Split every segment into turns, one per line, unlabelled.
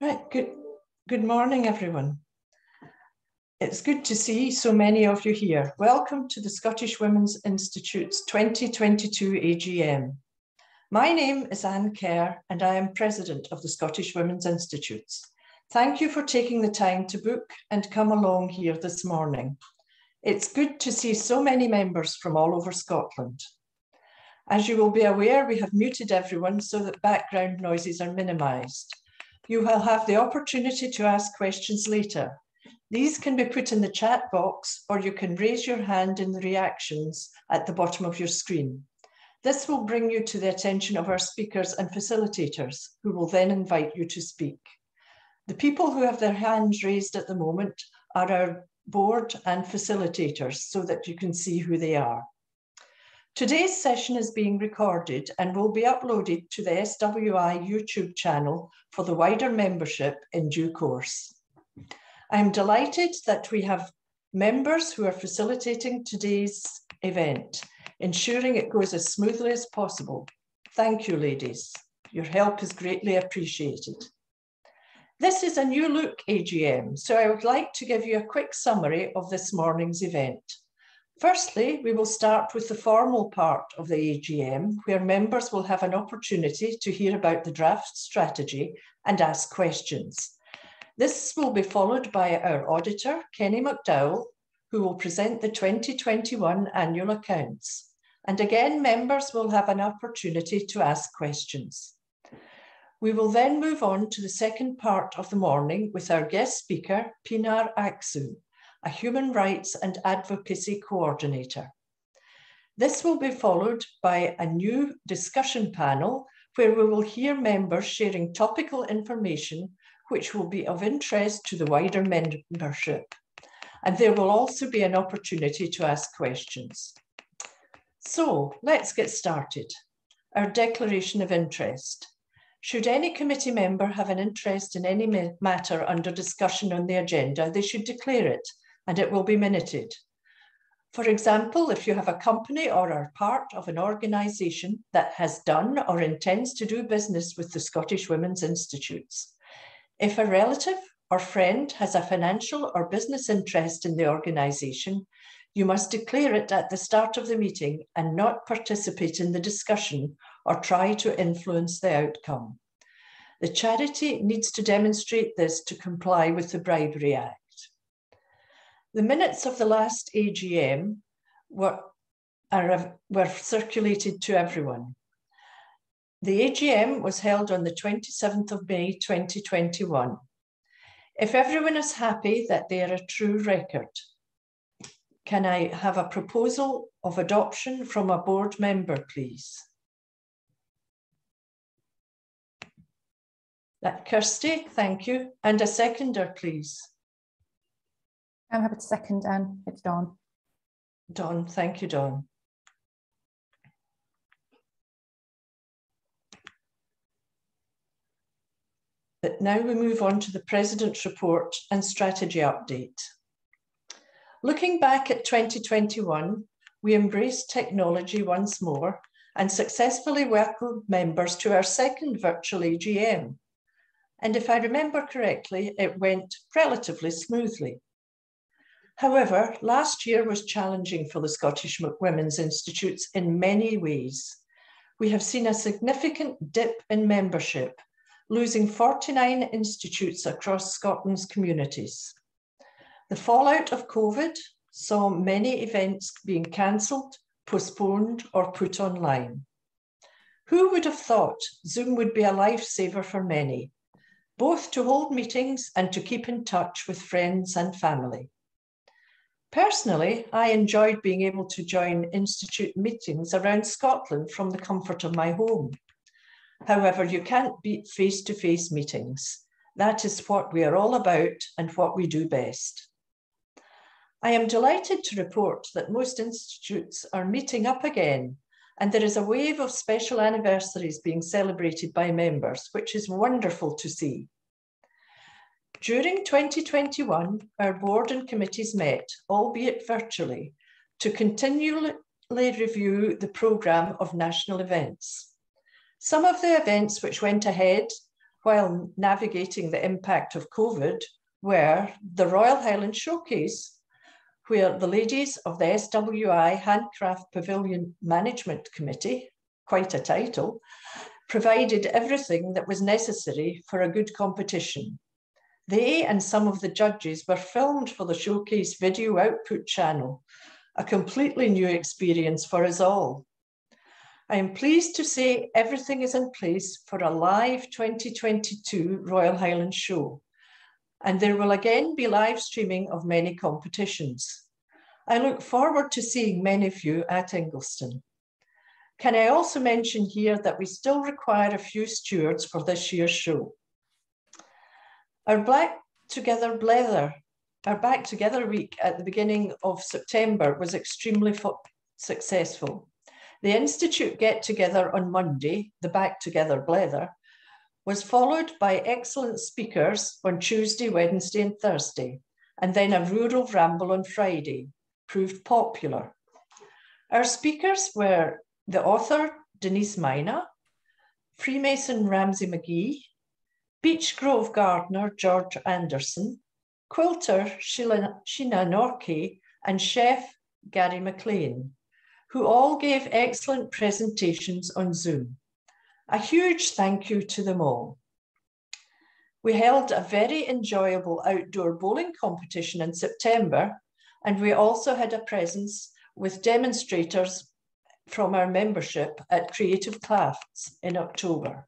Right, good morning, everyone. It's good to see so many of you here. Welcome to the Scottish Women's Institute's 2022 AGM. My name is Anne Kerr and I am President of the Scottish Women's Institutes. Thank you for taking the time to book and come along here this morning. It's good to see so many members from all over Scotland. As you will be aware, we have muted everyone so that background noises are minimised. You will have the opportunity to ask questions later. These can be put in the chat box or you can raise your hand in the reactions at the bottom of your screen. This will bring you to the attention of our speakers and facilitators, who will then invite you to speak. The people who have their hands raised at the moment are our board and facilitators so that you can see who they are. Today's session is being recorded and will be uploaded to the SWI YouTube channel for the wider membership in due course. I'm delighted that we have members who are facilitating today's event, ensuring it goes as smoothly as possible. Thank you, ladies. Your help is greatly appreciated. This is a new look AGM, so I would like to give you a quick summary of this morning's event. Firstly, we will start with the formal part of the AGM, where members will have an opportunity to hear about the draft strategy and ask questions. This will be followed by our auditor, Kenny McDowell, who will present the 2021 annual accounts. And again, members will have an opportunity to ask questions. We will then move on to the second part of the morning with our guest speaker, Pinar Aksu, a Human Rights and Advocacy Coordinator. This will be followed by a new discussion panel where we will hear members sharing topical information which will be of interest to the wider membership. And there will also be an opportunity to ask questions. So let's get started. Our declaration of interest. Should any committee member have an interest in any matter under discussion on the agenda, they should declare it, and it will be minuted. For example, if you have a company or are part of an organisation that has done or intends to do business with the Scottish Women's Institutes. If a relative or friend has a financial or business interest in the organisation, you must declare it at the start of the meeting and not participate in the discussion or try to influence the outcome. The charity needs to demonstrate this to comply with the Bribery Act. The minutes of the last AGM were circulated to everyone. The AGM was held on the 27th of May 2021. If everyone is happy that they are a true record, can I have a proposal of adoption from a board member, please? Kirsty, thank you. And a seconder, please.
I'm happy to second, Anne. It's Dawn.
Dawn, thank you, Dawn. But now we move on to the President's report and strategy update. Looking back at 2021, we embraced technology once more and successfully welcomed members to our second virtual AGM. And if I remember correctly, it went relatively smoothly. However, last year was challenging for the Scottish Women's Institutes in many ways. We have seen a significant dip in membership, losing 49 institutes across Scotland's communities. The fallout of COVID saw many events being cancelled, postponed, or put online. Who would have thought Zoom would be a lifesaver for many, both to hold meetings and to keep in touch with friends and family? Personally, I enjoyed being able to join institute meetings around Scotland from the comfort of my home. However, you can't beat face-to-face meetings. That is what we are all about and what we do best. I am delighted to report that most institutes are meeting up again, and there is a wave of special anniversaries being celebrated by members, which is wonderful to see. During 2021, our board and committees met, albeit virtually, to continually review the programme of national events. Some of the events which went ahead while navigating the impact of COVID were the Royal Highland Showcase, where the ladies of the SWI Handcraft Pavilion Management Committee, quite a title, provided everything that was necessary for a good competition. They and some of the judges were filmed for the Showcase video output channel, a completely new experience for us all. I am pleased to say everything is in place for a live 2022 Royal Highland Show, and there will again be live streaming of many competitions. I look forward to seeing many of you at Ingliston. Can I also mention here that we still require a few stewards for this year's show. Our Back Together week at the beginning of September was extremely successful. The Institute get-together on Monday, the Back Together Blether, was followed by excellent speakers on Tuesday, Wednesday and Thursday, and then a rural ramble on Friday, proved popular. Our speakers were the author, Denise Mina, Freemason Ramsay McGee, Beech Grove gardener, George Anderson, quilter, Sheena Norkey, and chef, Gary McLean, who all gave excellent presentations on Zoom. A huge thank you to them all. We held a very enjoyable outdoor bowling competition in September, and we also had a presence with demonstrators from our membership at Creative Crafts in October.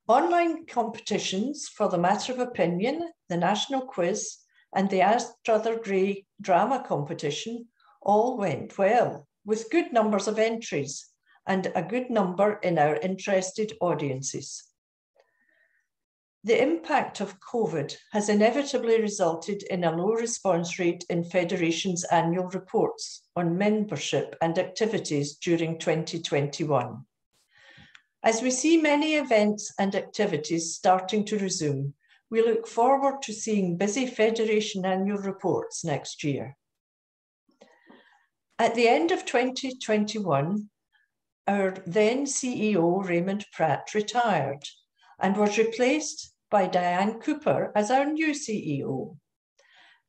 Online competitions for the Matter of Opinion, the National Quiz, and the Astrother Gray Drama Competition all went well, with good numbers of entries and a good number in our interested audiences. The impact of COVID has inevitably resulted in a low response rate in Federation's annual reports on membership and activities during 2021. As we see many events and activities starting to resume, we look forward to seeing busy Federation annual reports next year. At the end of 2021, our then CEO, Raymond Pratt, retired and was replaced by Diane Cooper as our new CEO.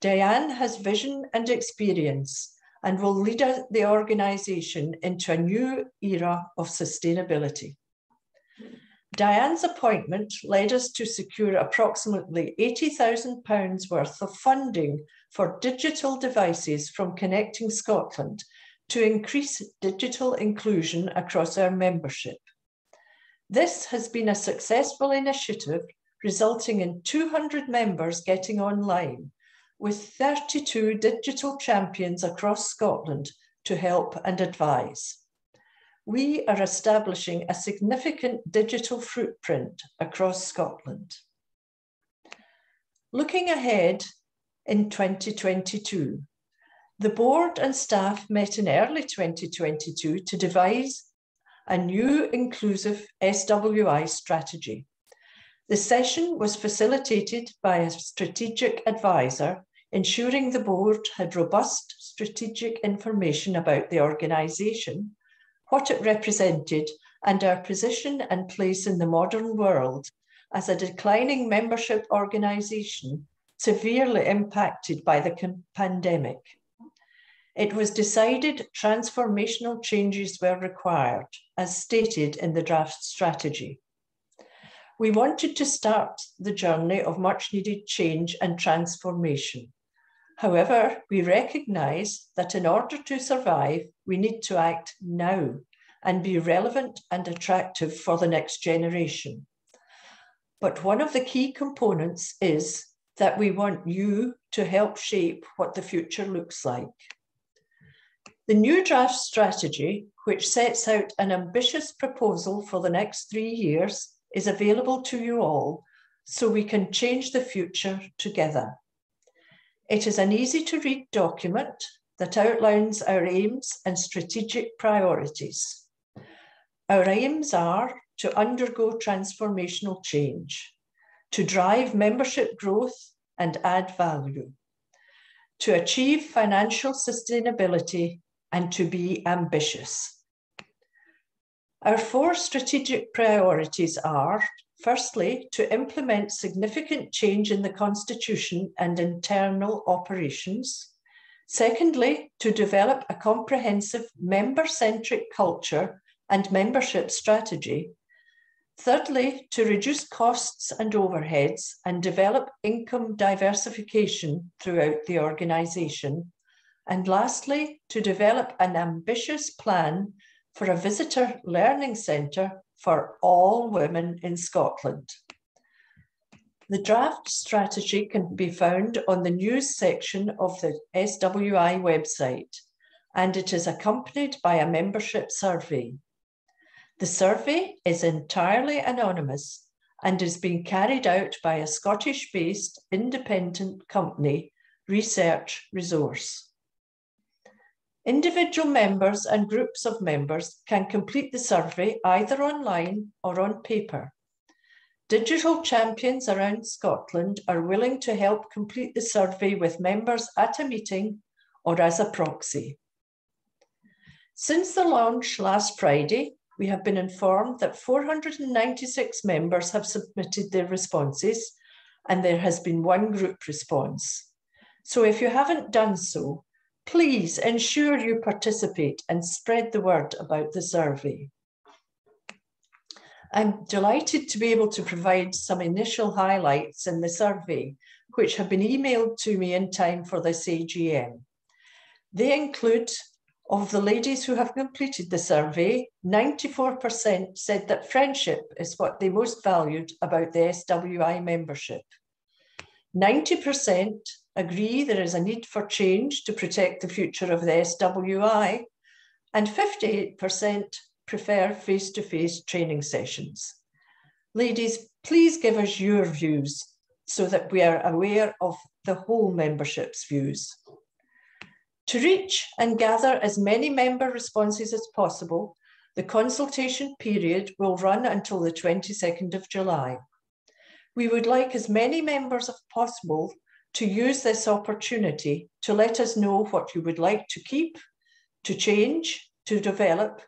Diane has vision and experience and will lead the organisation into a new era of sustainability. Diane's appointment led us to secure approximately £80,000 worth of funding for digital devices from Connecting Scotland to increase digital inclusion across our membership. This has been a successful initiative, resulting in 200 members getting online, with 32 digital champions across Scotland to help and advise. We are establishing a significant digital footprint across Scotland. Looking ahead in 2022, the board and staff met in early 2022 to devise a new inclusive SWI strategy. The session was facilitated by a strategic advisor, ensuring the board had robust strategic information about the organisation, what it represented, and our position and place in the modern world as a declining membership organisation severely impacted by the pandemic. It was decided transformational changes were required, as stated in the draft strategy. We wanted to start the journey of much needed change and transformation. However, we recognise that in order to survive, we need to act now and be relevant and attractive for the next generation. But one of the key components is that we want you to help shape what the future looks like. The new draft strategy, which sets out an ambitious proposal for the next 3 years, is available to you all, so we can change the future together. It is an easy-to-read document that outlines our aims and strategic priorities. Our aims are to undergo transformational change, to drive membership growth and add value, to achieve financial sustainability, and to be ambitious. Our 4 strategic priorities are, firstly, to implement significant change in the Constitution and internal operations. Secondly, to develop a comprehensive member-centric culture and membership strategy. Thirdly, to reduce costs and overheads and develop income diversification throughout the organisation. And lastly, to develop an ambitious plan for a visitor learning centre for all women in Scotland. The draft strategy can be found on the news section of the SWI website, and it is accompanied by a membership survey. The survey is entirely anonymous and is being carried out by a Scottish-based independent company, Research Resource. Individual members and groups of members can complete the survey either online or on paper. Digital champions around Scotland are willing to help complete the survey with members at a meeting or as a proxy. Since the launch last Friday, we have been informed that 496 members have submitted their responses, and there has been 1 group response. So if you haven't done so, please ensure you participate and spread the word about the survey. I'm delighted to be able to provide some initial highlights in the survey, which have been emailed to me in time for this AGM. They include, of the ladies who have completed the survey, 94% said that friendship is what they most valued about the SWI membership. 90% agree there is a need for change to protect the future of the SWI, and 58% prefer face-to-face training sessions. Ladies, please give us your views so that we are aware of the whole membership's views. To reach and gather as many member responses as possible, the consultation period will run until the 22nd of July. We would like as many members as possible to use this opportunity to let us know what you would like to keep, to change, to develop,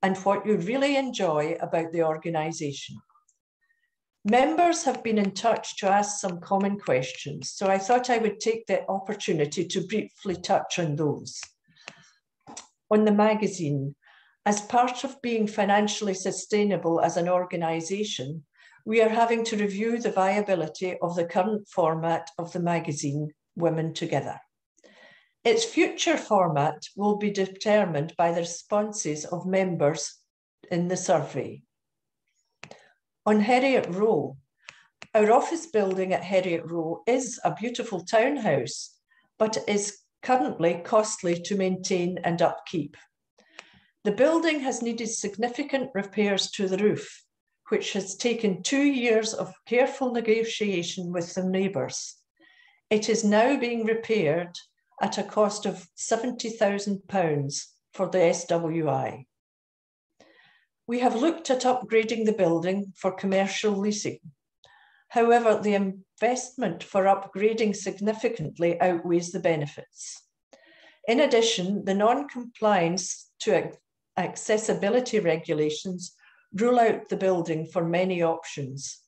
and what you really enjoy about the organisation. Members have been in touch to ask some common questions, so I thought I would take the opportunity to briefly touch on those. On the magazine, as part of being financially sustainable as an organisation, we are having to review the viability of the current format of the magazine, Women Together. Its future format will be determined by the responses of members in the survey. On Heriot Row, our office building at Heriot Row is a beautiful townhouse, but is currently costly to maintain and upkeep. The building has needed significant repairs to the roof, which has taken 2 years of careful negotiation with the neighbours. It is now being repaired at a cost of £70,000 for the SWI. We have looked at upgrading the building for commercial leasing. However, the investment for upgrading significantly outweighs the benefits. In addition, the non-compliance to accessibility regulations rule out the building for many options.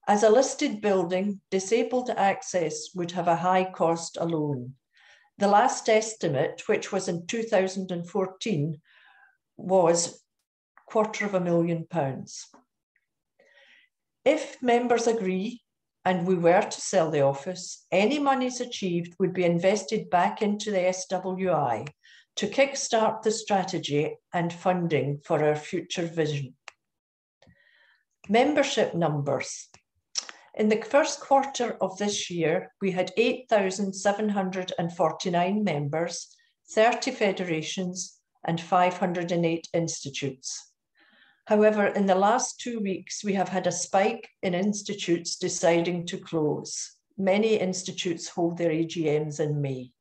As a listed building, disabled access would have a high cost alone. The last estimate, which was in 2014, was £250,000. If members agree and we were to sell the office, any monies achieved would be invested back into the SWI to kickstart the strategy and funding for our future vision. Membership numbers. In the first quarter of this year, we had 8,749 members, 30 federations, and 508 institutes. However, in the last 2 weeks, we have had a spike in institutes deciding to close. Many institutes hold their AGMs in May.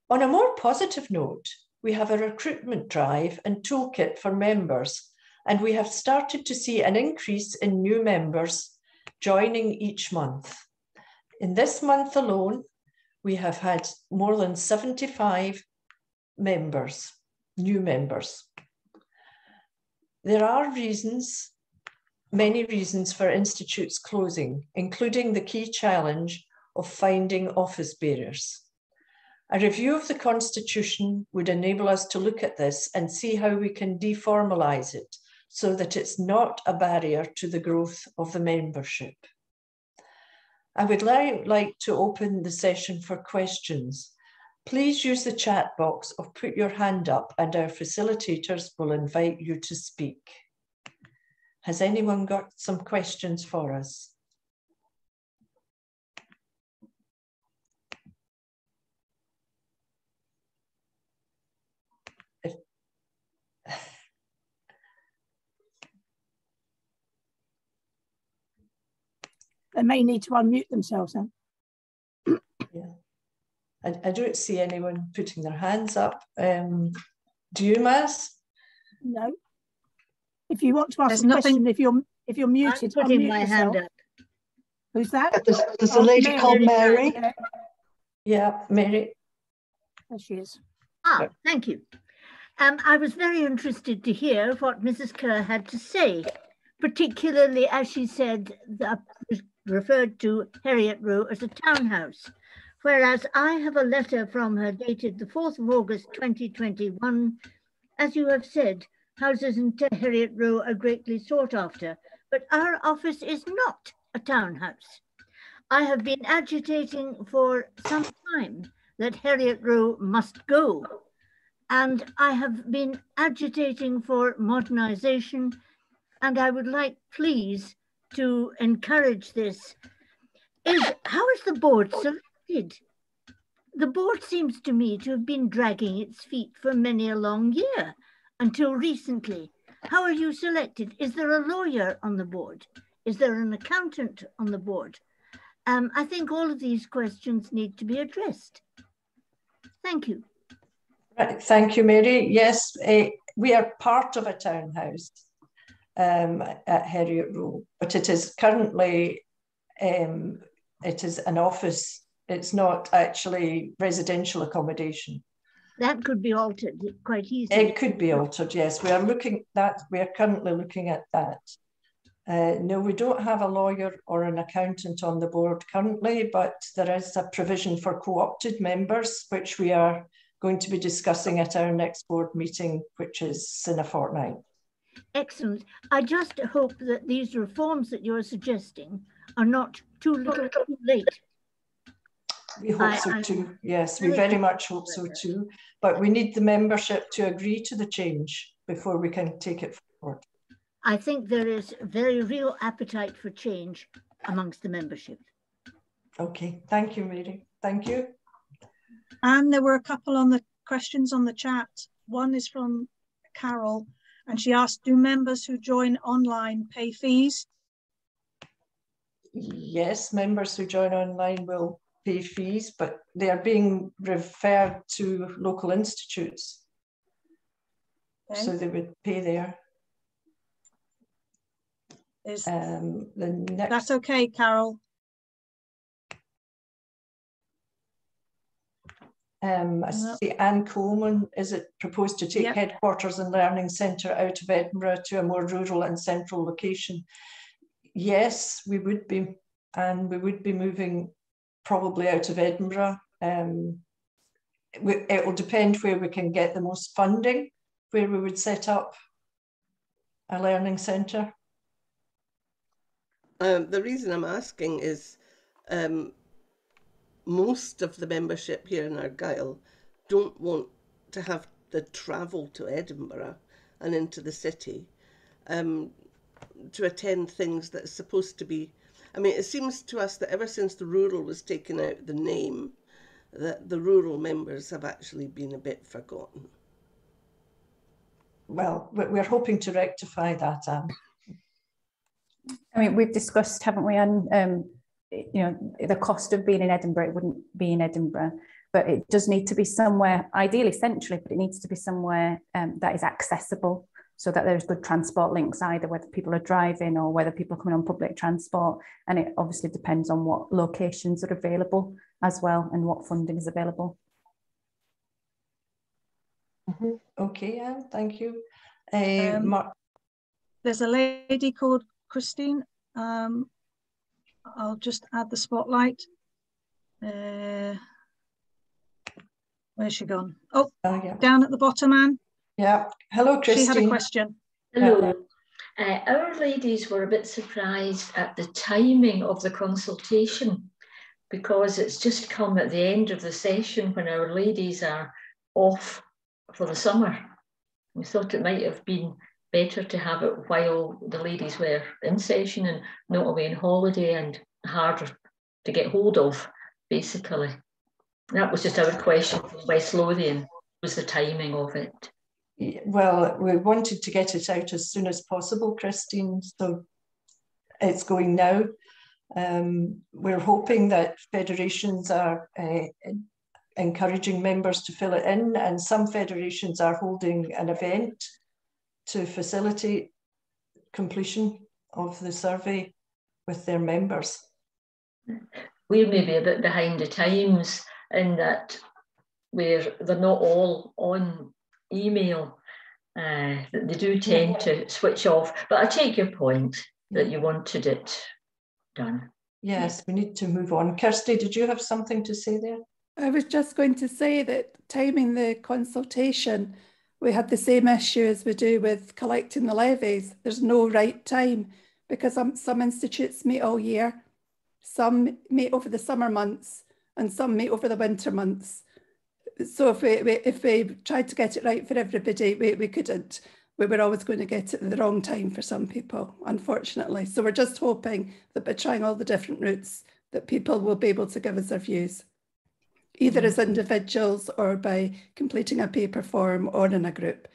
On a more positive note, we have a recruitment drive and toolkit for members, and we have started to see an increase in new members joining each month. In this month alone, we have had more than 75 members, new members. There are reasons, many reasons for institutes closing, including the key challenge of finding office bearers. A review of the Constitution would enable us to look at this and see how we can deformalise it so that it's not a barrier to the growth of the membership. I would like to open the session for questions. Please use the chat box or put your hand up and our facilitators will invite you to speak. Has anyone got some questions for us?
They may need to unmute themselves then.
Yeah, I don't see anyone putting their hands up. Do you, Maz?
No. If you want to ask a question, if you're muted,
I'm putting
unmute
my
yourself.
hand up.
Who's that?
There's a lady called Mary.
Yeah.
Yeah, Mary.
There she is.
Ah, thank you. I was very interested to hear what Mrs. Kerr had to say, particularly as she said that referred to Heriot Row as a townhouse, whereas I have a letter from her dated the 4th of August 2021. As you have said, houses in Heriot Row are greatly sought after, but our office is not a townhouse. I have been agitating for some time that Heriot Row must go, and I have been agitating for modernisation, and I would like, please, to encourage this. How is the board selected? The board seems to me to have been dragging its feet for many a long year, until recently. How are you selected? Is there a lawyer on the board? Is there an accountant on the board? I think all of these questions need to be addressed. Thank you.
Right, thank you, Mary. Yes, we are part of a townhouse at Heriot Row, but it is currently, it is an office. It's not actually residential accommodation.
That could be altered quite easily.
It could be altered, yes. We are currently looking at that. No, we don't have a lawyer or an accountant on the board currently, but there is a provision for co-opted members, which we are going to be discussing at our next board meeting, which is in a fortnight.
Excellent. I just hope that these reforms that you're suggesting are not too little too late.
We hope so too. Yes, we very much hope so too. But we need the membership to agree to the change before we can take it forward.
I think there is very real appetite for change amongst the membership.
Okay, thank you, Mary. Thank you.
And there were a couple on the questions on the chat. One is from Carol, and she asked, do members who join online pay fees?
Yes, members who join online will pay fees, but they are being referred to local institutes. Okay. So they would pay there.
That's okay, Carol.
I see Anne Coleman, is it proposed to take headquarters and learning centre out of Edinburgh to a more rural and central location? Yes, we would be, and we would be moving probably out of Edinburgh. It will depend where we can get the most funding, where we would set up a learning centre.
The reason I'm asking is most of the membership here in Argyll don't want to have the travel to Edinburgh and into the city to attend things that are supposed to be. I mean, it seems to us that ever since the rural was taken out the name, that the rural members have actually been a bit forgotten.
Well, we're hoping to rectify that, Anne.
I mean, we've discussed, haven't we, Anne, you know, the cost of being in Edinburgh, it wouldn't be in Edinburgh, but it does need to be somewhere, ideally centrally, but it needs to be somewhere that is accessible so that there's good transport links, either whether people are driving or whether people are coming on public transport. And it obviously depends on what locations are available as well and what funding is available.
Okay, Anne, thank you.
There's a lady called Christine. I'll just add the spotlight. Where's she gone? Oh,
yeah.
Down at the bottom, Anne.
Yeah. Hello, Christine.
She had a question.
Hello. Our ladies were a bit surprised at the timing of the consultation, because it's just come at the end of the session when our ladies are off for the summer. We thought it might have been better to have it while the ladies were in session and not away on holiday and harder to get hold of, basically. That was just our question from West Lothian, was the timing of it.
Well, we wanted to get it out as soon as possible, Christine, so it's going now. We're hoping that federations are encouraging members to fill it in, and some federations are holding an event to facilitate completion of the survey with their members.
We're maybe a bit behind the times in that they're not all on email. They do tend to switch off, but I take your point that you wanted it done.
Yes, we need to move on. Kirsty, did you have something to say there?
I was just going to say that timing the consultation, we had the same issue as we do with collecting the levies. There's no right time, because some institutes meet all year, some meet over the summer months, and some meet over the winter months. So if we tried to get it right for everybody, we couldn't. We were always going to get it at the wrong time for some people, unfortunately. So we're just hoping that by trying all the different routes, that people will be able to give us their views, either as individuals or by completing a paper form or in a group.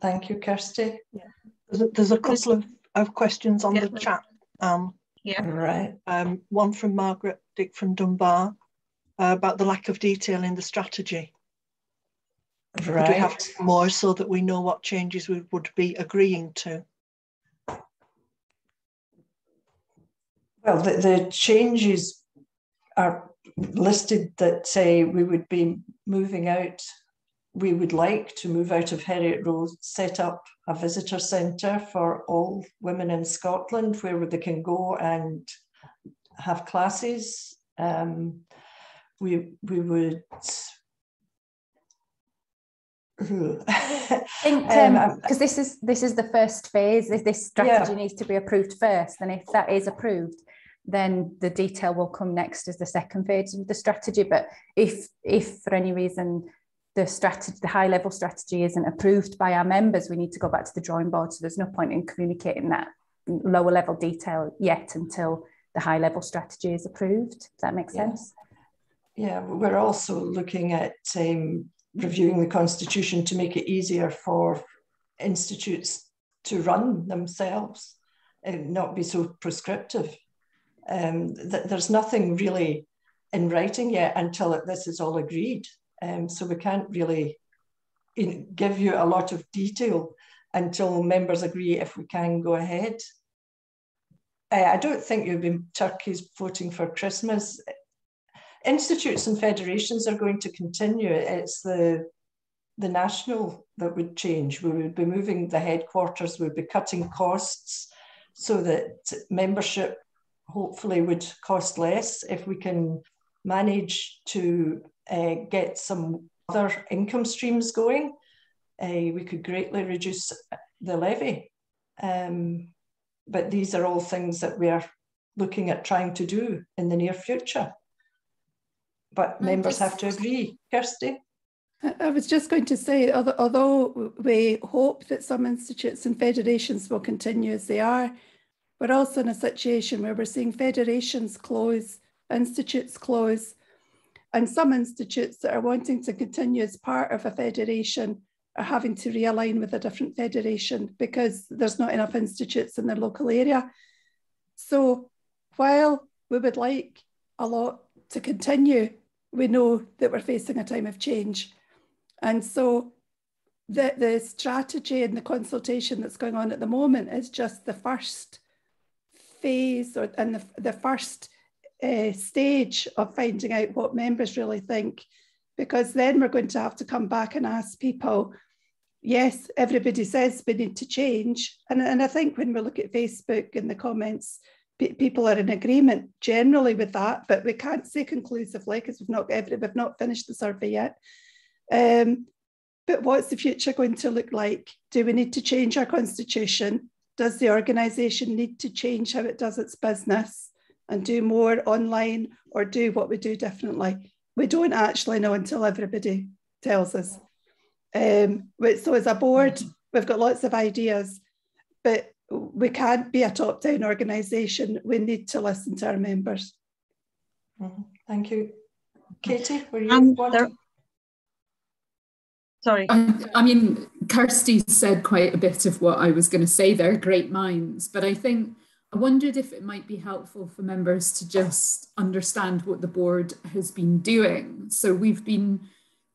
Thank you, Kirsty.
Yeah. There's a couple of questions on the chat.
Right.
One from Margaret Dick from Dunbar about the lack of detail in the strategy.
Right.
Could we have more so that we know what changes we would be agreeing to?
Well, the changes are listed that say we would be moving out. We would like to move out of Heriot Road, set up a visitor centre for all women in Scotland where they can go and have classes. We would.
I think because this is the first phase. This strategy needs to be approved first, and if that is approved, then the detail will come next as the second phase of the strategy. But if for any reason the high level strategy isn't approved by our members, we need to go back to the drawing board. So there's no point in communicating that lower level detail yet until the high level strategy is approved. Does that make sense?
Yeah, we're also looking at reviewing the constitution to make it easier for institutes to run themselves and not be so prescriptive. There's nothing really in writing yet until this is all agreed. So we can't really give you a lot of detail until members agree if we can go ahead. I don't think you've been turkeys voting for Christmas. Institutes and federations are going to continue. It's the national that would change. We would be moving the headquarters, we'd be cutting costs so that membership hopefully would cost less. If we can manage to get some other income streams going, we could greatly reduce the levy. But these are all things that we are looking at trying to do in the near future. But members have to agree. Kirsty?
I was just going to say, although we hope that some institutes and federations will continue as they are, we're also in a situation where we're seeing federations close, institutes close, and some institutes that are wanting to continue as part of a federation are having to realign with a different federation because there's not enough institutes in their local area. So while we would like a lot to continue, we know that we're facing a time of change. And so the strategy and the consultation that's going on at the moment is just the first phase and the first stage of finding out what members really think, because then we're going to have to come back and ask people, yes, everybody says we need to change. And I think when we look at Facebook and the comments, people are in agreement generally with that, but we can't say conclusively because we've not finished the survey yet. But what's the future going to look like? Do we need to change our constitution? Does the organisation need to change how it does its business and do more online or do what we do differently? We don't actually know until everybody tells us. So as a board, we've got lots of ideas, but we can't be a top-down organisation. We need to listen to our members.
Thank you. Katie, were you wanting?
Sorry.
I mean, Kirsty said quite a bit of what I was going to say. They're great minds, but I wondered if it might be helpful for members to just understand what the board has been doing. So we've been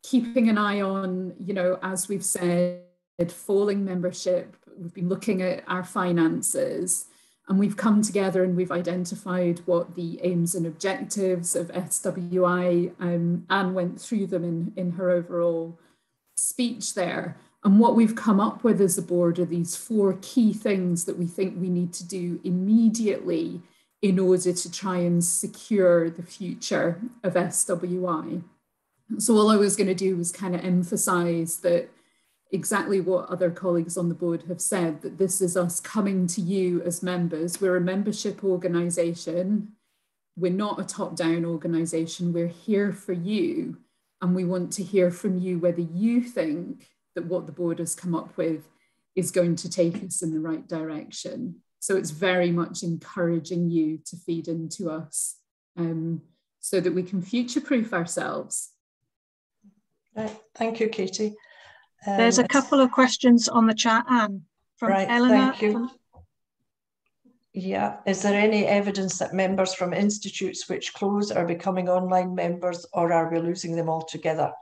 keeping an eye on, you know, as we've said, falling membership. We've been looking at our finances, and we've come together and we've identified what the aims and objectives of SWI, Anne went through them in her overall speech there. And what we've come up with as a board are these 4 key things that we think we need to do immediately in order to try and secure the future of SWI. So all I was going to do was kind of emphasize that exactly what other colleagues on the board have said, that this is us coming to you as members. We're a membership organisation. We're not a top-down organisation. We're here for you. And we want to hear from you whether you think that what the board has come up with is going to take us in the right direction. So it's very much encouraging you to feed into us so that we can future-proof ourselves.
Right. Thank you, Katie.
There's a couple of questions on the chat, Anne, from Eleanor.
Thank you. Yeah, is there any evidence that members from institutes which close are becoming online members, or are we losing them altogether?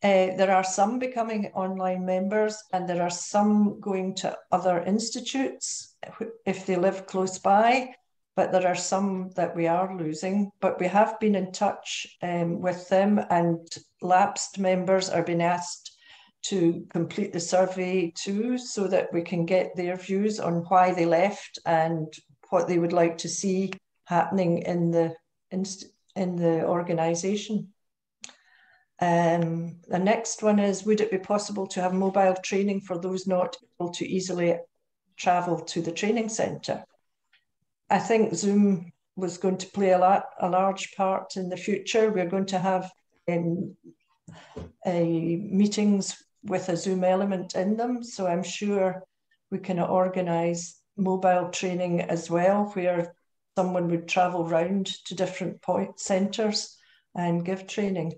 There are some becoming online members, and there are some going to other institutes if they live close by, but there are some that we are losing. But we have been in touch with them, and lapsed members are being asked to complete the survey too, so that we can get their views on why they left and what they would like to see happening in the organisation. The next one is, would it be possible to have mobile training for those not able to easily travel to the training centre? I think Zoom was going to play a large part in the future. We're going to have meetings with a Zoom element in them. So I'm sure we can organise mobile training as well, where someone would travel round to different centres and give training.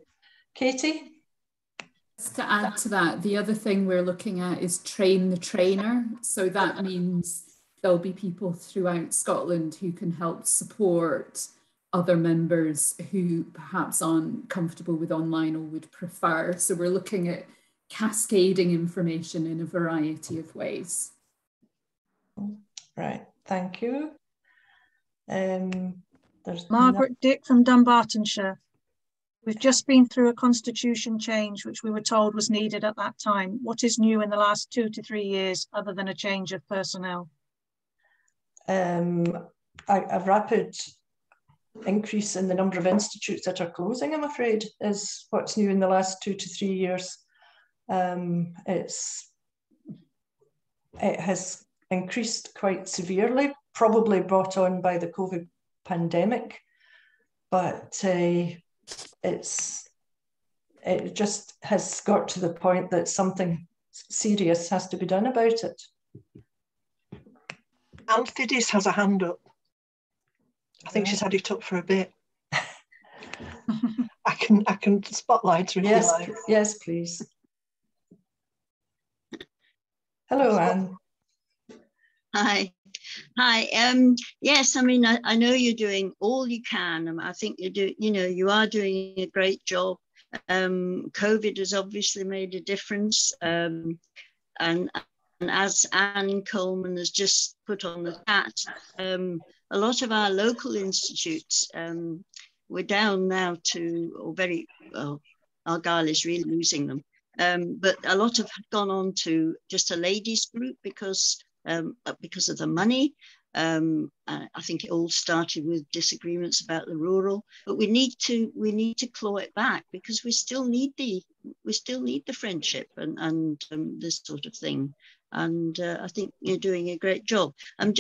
Katie?
Just to add to that, the other thing we're looking at is train the trainer. So that means there'll be people throughout Scotland who can help support other members who perhaps aren't comfortable with online or would prefer. So we're looking at cascading information in a variety of ways.
Right, thank you. There's
Margaret Dick from Dumbartonshire. We've just been through a constitution change, which we were told was needed at that time. What is new in the last 2 to 3 years, other than a change of personnel?
A rapid increase in the number of institutes that are closing, I'm afraid, is what's new in the last 2 to 3 years. It has increased quite severely, probably brought on by the COVID pandemic, but it just has got to the point that something serious has to be done about it.
Anthidis has a hand up. I think she's had it up for a bit. I can spotlight her.
Yes, yes, please. Hello, Anne.
Hi. Yes, I mean, I know you're doing all you can. I think you are doing a great job. COVID has obviously made a difference. And as Anne Coleman has just put on the chat, a lot of our local institutes, we're down now to, or very well, Argyll is really losing them. but a lot have gone on to just a ladies group because of the money. I think it all started with disagreements about the rural, but we need to claw it back because we still need the friendship and this sort of thing. And I think you're doing a great job. I'm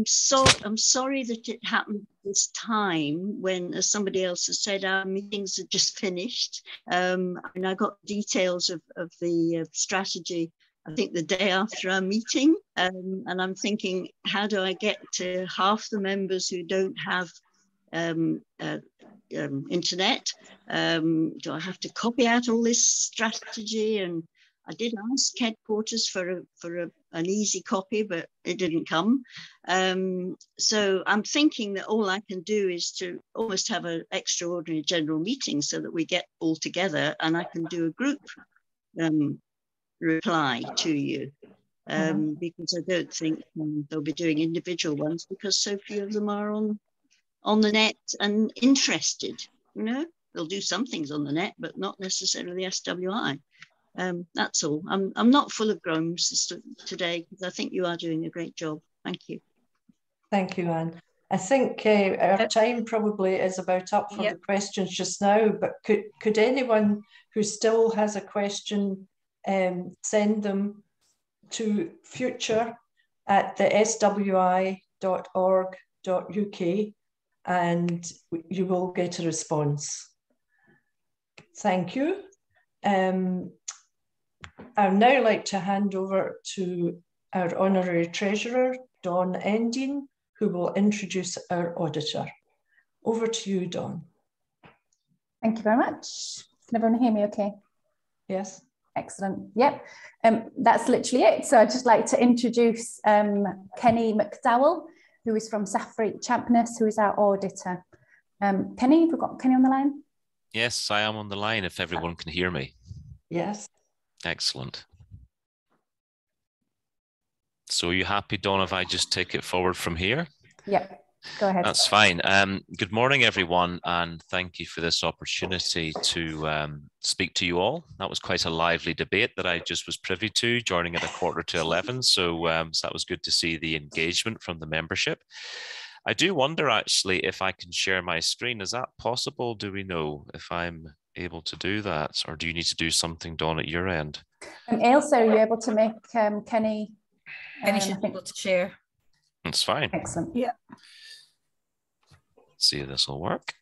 sorry that it happened this time when, as somebody else has said, our meetings had just finished. And I got details of the strategy, I think the day after our meeting, and I'm thinking, how do I get to half the members who don't have internet? Do I have to copy out all this strategy? And I did ask headquarters for an easy copy, but it didn't come. So I'm thinking that all I can do is to almost have an extraordinary general meeting so that we get all together and I can do a group reply to you, because I don't think they'll be doing individual ones because so few of them are on the net and interested. You know, they'll do some things on the net, but not necessarily SWI. That's all. I'm not full of groans today because I think you are doing a great job. Thank you.
Thank you, Anne. I think our time probably is about up for the questions just now, but could anyone who still has a question send them to future@swi.org.uk and you will get a response. Thank you. I'd now like to hand over to our Honorary Treasurer, Dawn Endine, who will introduce our auditor. Over to you, Dawn.
Thank you very much. Can everyone hear me okay?
Yes.
Excellent. Yep. That's literally it. So I'd just like to introduce Kenny McDowell, who is from Safri Champness, who is our auditor. Kenny, have we got Kenny on the line?
Yes, I am on the line if everyone can hear me.
Yes.
Excellent. So are you happy, Dawn, if I just take it forward from here?
Yep. Go ahead.
That's fine. Good morning, everyone, and thank you for this opportunity to speak to you all. That was quite a lively debate that I just was privy to, joining at 11:15. So that was good to see the engagement from the membership. I do wonder, actually, if I can share my screen. Is that possible? Do we know if I'm able to do that? Or do you need to do something, Dawn, at your end?
Ailsa, are you able to make Kenny?
Kenny should be able to share.
That's fine.
Excellent.
Yeah.
Let's see if this will work.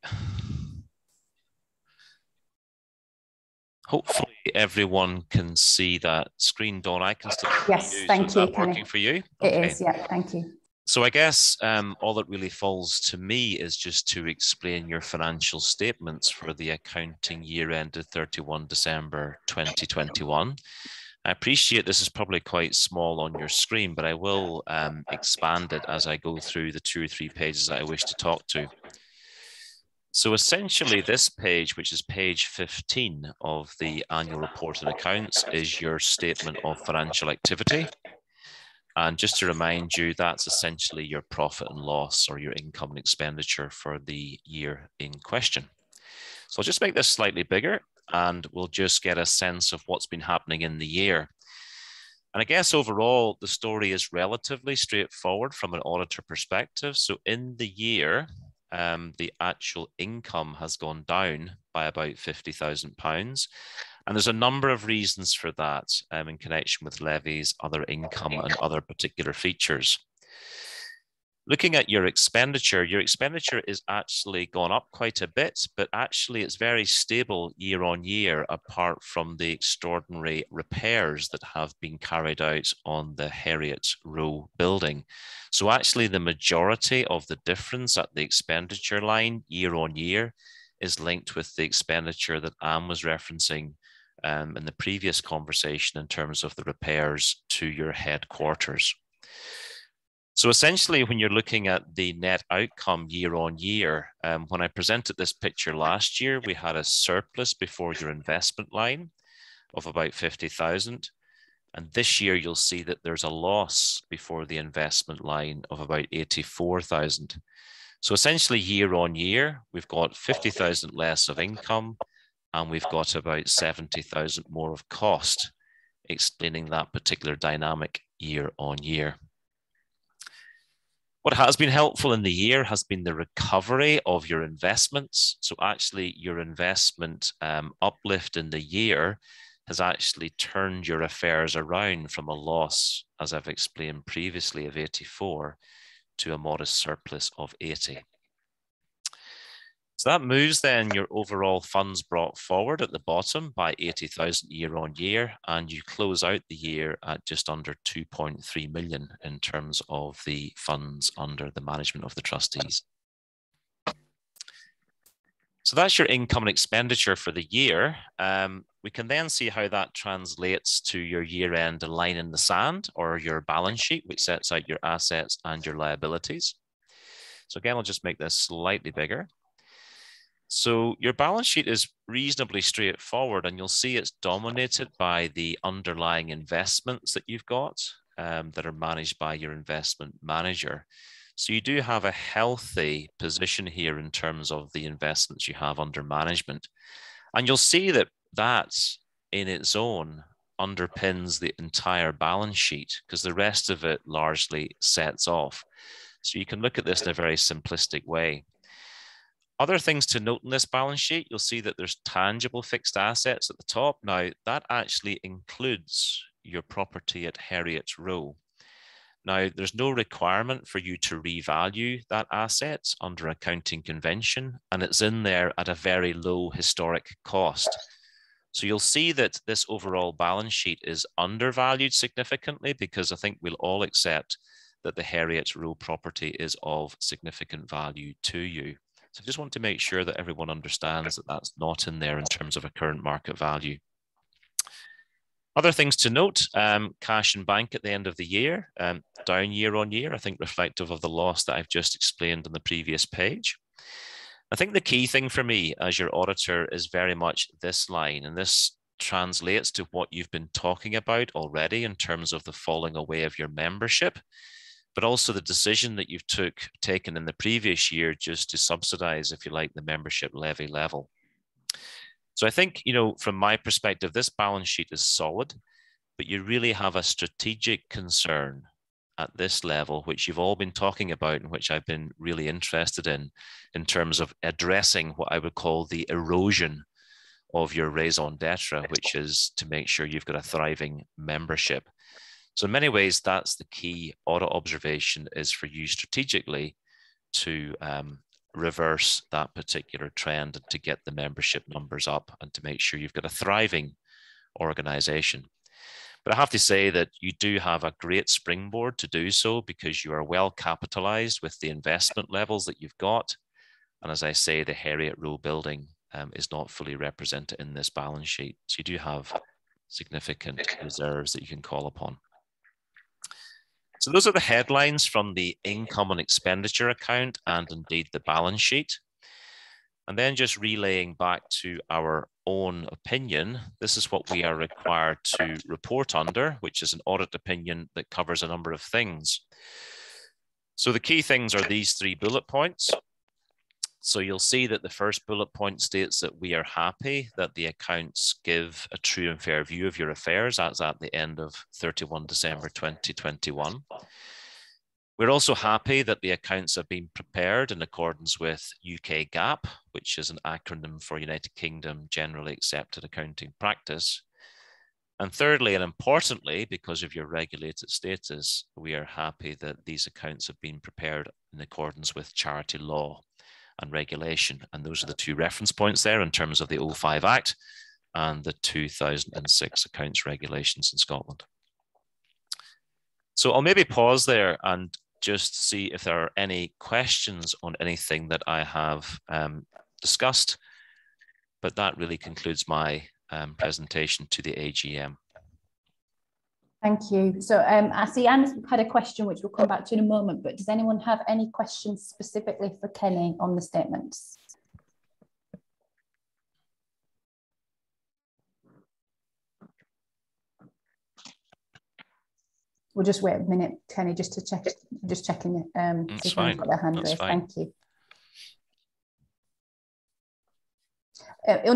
Hopefully everyone can see that screen, Dawn. I can still
yes,
see you.
thank
So
you,
is that working for you?
It is, yeah, thank you.
So I guess all that really falls to me is just to explain your financial statements for the accounting year ended 31 December 2021. I appreciate this is probably quite small on your screen, but I will expand it as I go through the 2 or 3 pages that I wish to talk to. So essentially this page, which is page 15 of the annual report and accounts, is your statement of financial activity. And just to remind you, that's essentially your profit and loss or your income and expenditure for the year in question. So I'll just make this slightly bigger and we'll just get a sense of what's been happening in the year. And I guess overall, the story is relatively straightforward from an auditor perspective. So in the year, the actual income has gone down by about £50,000. And there's a number of reasons for that in connection with levies, other income and other particular features. Looking at your expenditure is actually gone up quite a bit, but actually it's very stable year on year, apart from the extraordinary repairs that have been carried out on the Heriot Row building. So actually the majority of the difference at the expenditure line year on year is linked with the expenditure that Anne was referencing in the previous conversation in terms of the repairs to your headquarters. So essentially, when you're looking at the net outcome year on year, when I presented this picture last year, we had a surplus before your investment line of about 50,000. And this year, you'll see that there's a loss before the investment line of about 84,000. So essentially, year on year, we've got 50,000 less of income and we've got about 70,000 more of cost, explaining that particular dynamic year on year. What has been helpful in the year has been the recovery of your investments. So actually your investment uplift in the year has actually turned your affairs around from a loss, as I've explained previously, of 84 to a modest surplus of 80. So that moves then your overall funds brought forward at the bottom by 80,000 year on year, and you close out the year at just under 2.3 million in terms of the funds under the management of the trustees. So that's your income and expenditure for the year. We can then see how that translates to your year-end line in the sand, or your balance sheet, which sets out your assets and your liabilities. So again, I'll just make this slightly bigger. So your balance sheet is reasonably straightforward, and you'll see it's dominated by the underlying investments that you've got that are managed by your investment manager. So you do have a healthy position here in terms of the investments you have under management. And you'll see that that in its own underpins the entire balance sheet, because the rest of it largely sets off. So you can look at this in a very simplistic way. Other things to note in this balance sheet, you'll see that there's tangible fixed assets at the top. Now, that actually includes your property at Heriot Row. Now, there's no requirement for you to revalue that asset under accounting convention, and it's in there at a very low historic cost. So you'll see that this overall balance sheet is undervalued significantly, because I think we'll all accept that the Heriot Row property is of significant value to you. So I just want to make sure that everyone understands that that's not in there in terms of a current market value. Other things to note, cash in bank at the end of the year, down year on year, I think reflective of the loss that I've just explained on the previous page. I think the key thing for me as your auditor is very much this line, and this translates to what you've been talking about already in terms of the falling away of your membership, but also the decision that you've taken in the previous year just to subsidize, if you like, the membership levy level. So I think, you know, from my perspective, this balance sheet is solid, but you really have a strategic concern at this level, which you've all been talking about and which I've been really interested in terms of addressing what I would call the erosion of your raison d'etre, which is to make sure you've got a thriving membership. So in many ways, that's the key audit observation, is for you strategically to reverse that particular trend and to get the membership numbers up and to make sure you've got a thriving organization. But I have to say that you do have a great springboard to do so, because you are well capitalized with the investment levels that you've got. And as I say, the Heriot Row building is not fully represented in this balance sheet. So you do have significant reserves that you can call upon. So those are the headlines from the income and expenditure account and indeed the balance sheet. And then just relaying back to our own opinion, this is what we are required to report under, which is an audit opinion that covers a number of things. So the key things are these 3 bullet points. So you'll see that the first bullet point states that we are happy that the accounts give a true and fair view of your affairs as at the end of 31 December 2021. We're also happy that the accounts have been prepared in accordance with UK GAAP, which is an acronym for United Kingdom Generally Accepted Accounting Practice. And thirdly, and importantly, because of your regulated status, we are happy that these accounts have been prepared in accordance with charity law and regulation. And those are the 2 reference points there in terms of the 05 Act and the 2006 Accounts Regulations in Scotland. So I'll maybe pause there and just see if there are any questions on anything that I have discussed. But that really concludes my presentation to the AGM.
Thank you. So I see Anne's had a question, which we'll come back to in a moment, but does anyone have any questions specifically for Kenny on the statements? We'll just wait a minute, Kenny, just to check, just checking it.
That's fine.
Got their hand raised. Thank you.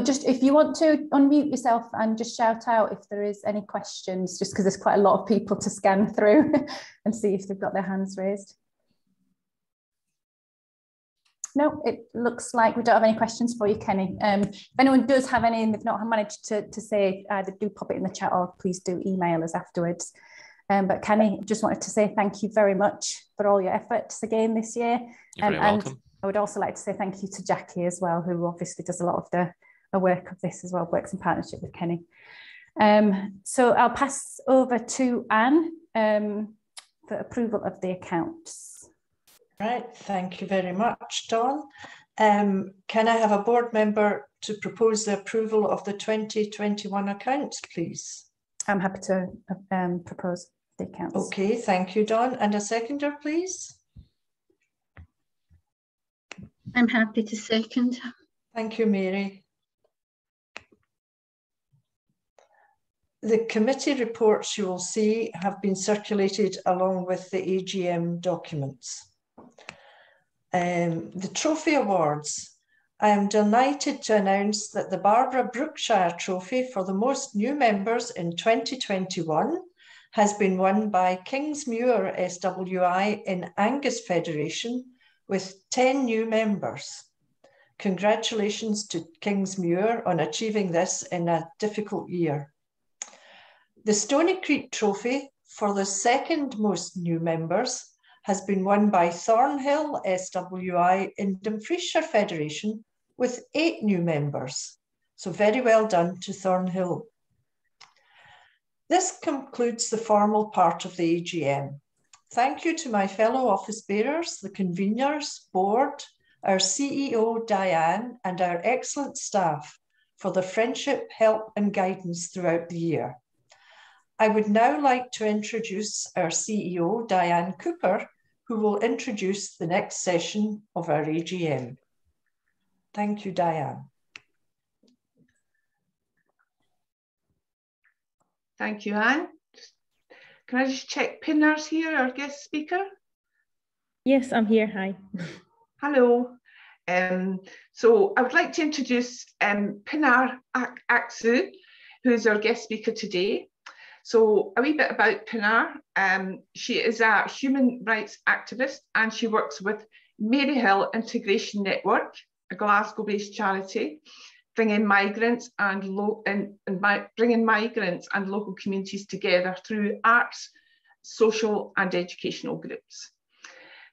just if you want to unmute yourself and just shout out if there is any questions, just because there's quite a lot of people to scan through and see if they've got their hands raised. No, it looks like we don't have any questions for you, Kenny. If anyone does have any and they've not managed to say, either do pop it in the chat or please do email us afterwards. But Kenny, just wanted to say thank you very much for all your efforts again this year.
You're very welcome.
I would also like to say thank you to Jackie as well, who obviously does a lot of the work of this as well, works in partnership with Kenny. So I'll pass over to Anne for approval of the accounts.
Right, thank you very much, Dawn. Can I have a board member to propose the approval of the 2021 accounts, please?
I'm happy to propose the accounts.
Okay, thank you, Dawn. And a seconder, please?
I'm happy to second.
Thank you, Mary. The committee reports you will see have been circulated along with the AGM documents. The trophy awards. I am delighted to announce that the Barbara Brookshire Trophy for the most new members in 2021 has been won by Kingsmuir SWI in Angus Federation with 10 new members. Congratulations to Kingsmuir on achieving this in a difficult year. The Stony Creek Trophy for the second most new members has been won by Thornhill SWI in Dumfriesshire Federation with 8 new members. So very well done to Thornhill. This concludes the formal part of the AGM. Thank you to my fellow office bearers, the conveners, board, our CEO Diane, and our excellent staff for their friendship, help and guidance throughout the year. I would now like to introduce our CEO, Diane Cooper, who will introduce the next session of our AGM. Thank you, Diane.
Thank you, Anne. Can I just check Pinar's here, our guest speaker?
Yes, I'm here. Hi.
Hello. So I would like to introduce Pinar Aksu, who is our guest speaker today. So a wee bit about Pinar. She is a human rights activist and she works with Maryhill Integration Network, a Glasgow-based charity, bringing migrants and local communities together through arts, social and educational groups.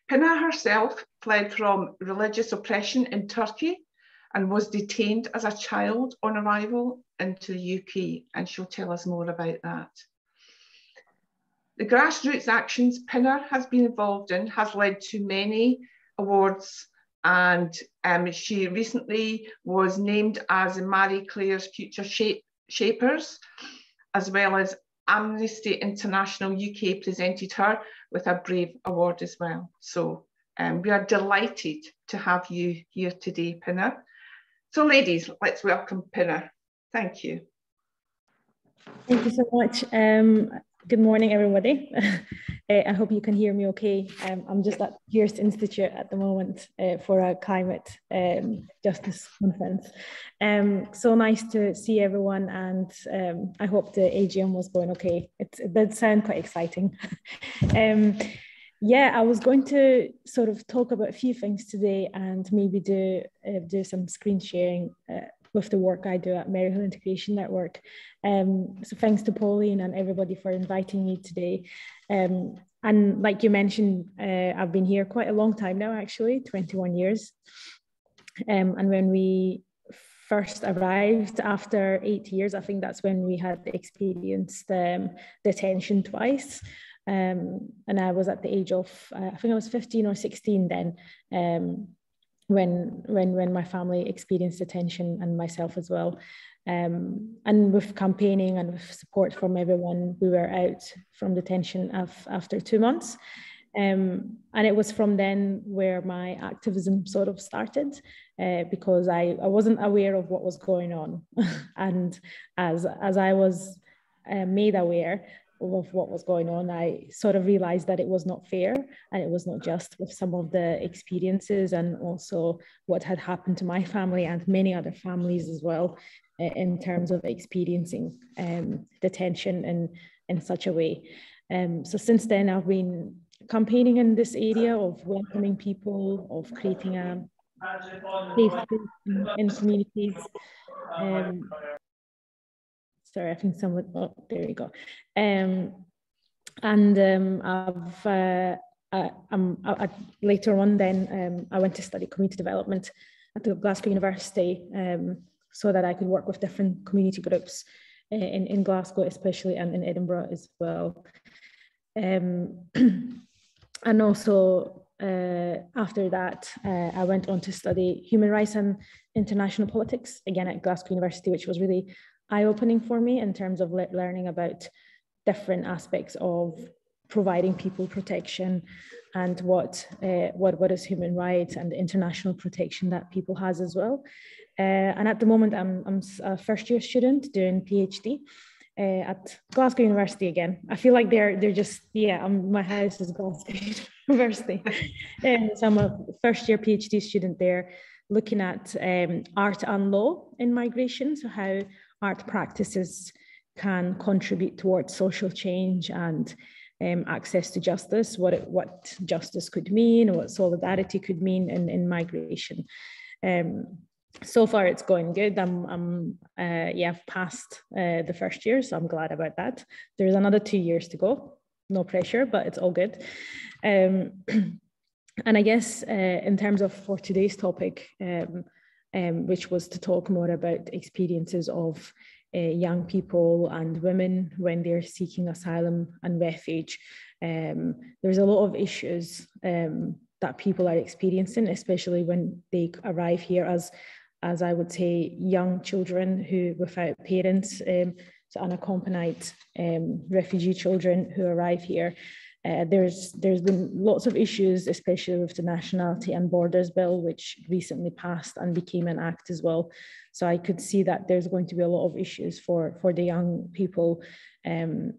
Pinar herself fled from religious oppression in Turkey and was detained as a child on arrival into the UK, and she'll tell us more about that. The grassroots actions Pinar has been involved in has led to many awards, and she recently was named as Marie Claire's Future Shapers, as well as Amnesty International UK presented her with a Brave Award as well. So we are delighted to have you here today, Pinar. So ladies, let's welcome Pinar. Thank you.
Thank you so much. Good morning, everybody. I hope you can hear me okay. I'm just at Hearst Institute at the moment for a climate justice conference. So nice to see everyone, and I hope the AGM was going okay. It did sound quite exciting. Yeah, I was going to sort of talk about a few things today and maybe do some screen sharing with the work I do at Maryhill Integration Network. So thanks to Pauline and everybody for inviting me today. And like you mentioned, I've been here quite a long time now, actually, 21 years. And when we first arrived after 8 years, I think that's when we had experienced detention twice. And I was at the age of, I think I was 15 or 16 then, when my family experienced detention, and myself as well. And with campaigning and with support from everyone, we were out from detention after 2 months. And it was from then where my activism sort of started, because I wasn't aware of what was going on. And as I was made aware, of what was going on, I sort of realized that it was not fair and it was not just with some of the experiences and also what had happened to my family and many other families as well in terms of experiencing detention in such a way. So since then, I've been campaigning in this area of welcoming people, of creating a safe space in communities. Sorry, I think someone, oh, there you go. Later on then, I went to study community development at the Glasgow University so that I could work with different community groups in Glasgow especially, and in Edinburgh as well. And also after that, I went on to study human rights and international politics, again at Glasgow University, which was really eye-opening for me in terms of learning about different aspects of providing people protection and what is human rights and international protection that people has as well. And at the moment, I'm a first-year student doing PhD at Glasgow University again. I feel like they're just, yeah, my house is Glasgow University. So I'm a first-year PhD student there, looking at art and law in migration, so how art practices can contribute towards social change and access to justice, what justice could mean, what solidarity could mean in migration. So far it's going good. I've passed the first year, so I'm glad about that. There's another 2 years to go. No pressure, but it's all good. And I guess in terms of for today's topic, which was to talk more about experiences of young people and women when they're seeking asylum and refuge. There's a lot of issues that people are experiencing, especially when they arrive here as I would say, young children who without parents, so unaccompanied refugee children who arrive here. There's been lots of issues, especially with the Nationality and Borders Bill, which recently passed and became an act as well. So I could see that there's going to be a lot of issues for the young people who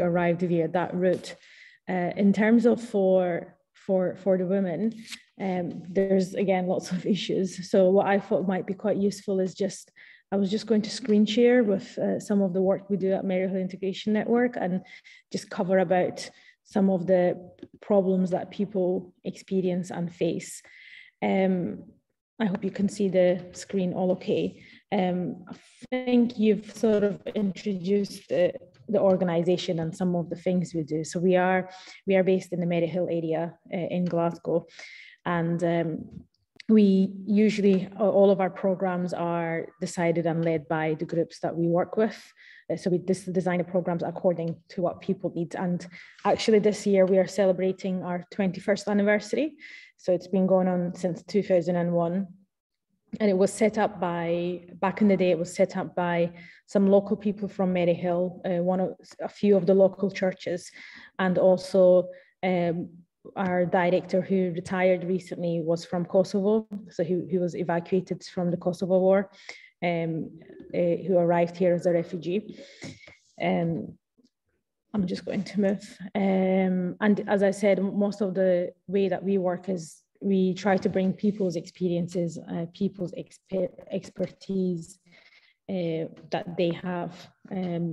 arrived via that route. In terms of for the women, there's again lots of issues. So what I thought might be quite useful is I was just going to screen share with some of the work we do at Maryhill Integration Network and just cover about some of the problems that people experience and face. I hope you can see the screen all okay. I think you've sort of introduced the organization and some of the things we do. So we are based in the Maryhill area in Glasgow, and we usually, all of our programs are decided and led by the groups that we work with. So we design the programs according to what people need. And actually this year we are celebrating our 21st anniversary. So it's been going on since 2001. And it was set up back in the day, it was set up by some local people from Maryhill, a few of the local churches, and also our director who retired recently was from Kosovo. So he was evacuated from the Kosovo War, who arrived here as a refugee. I'm just going to move. And as I said, most of the way that we work is we try to bring people's experiences, people's expertise that they have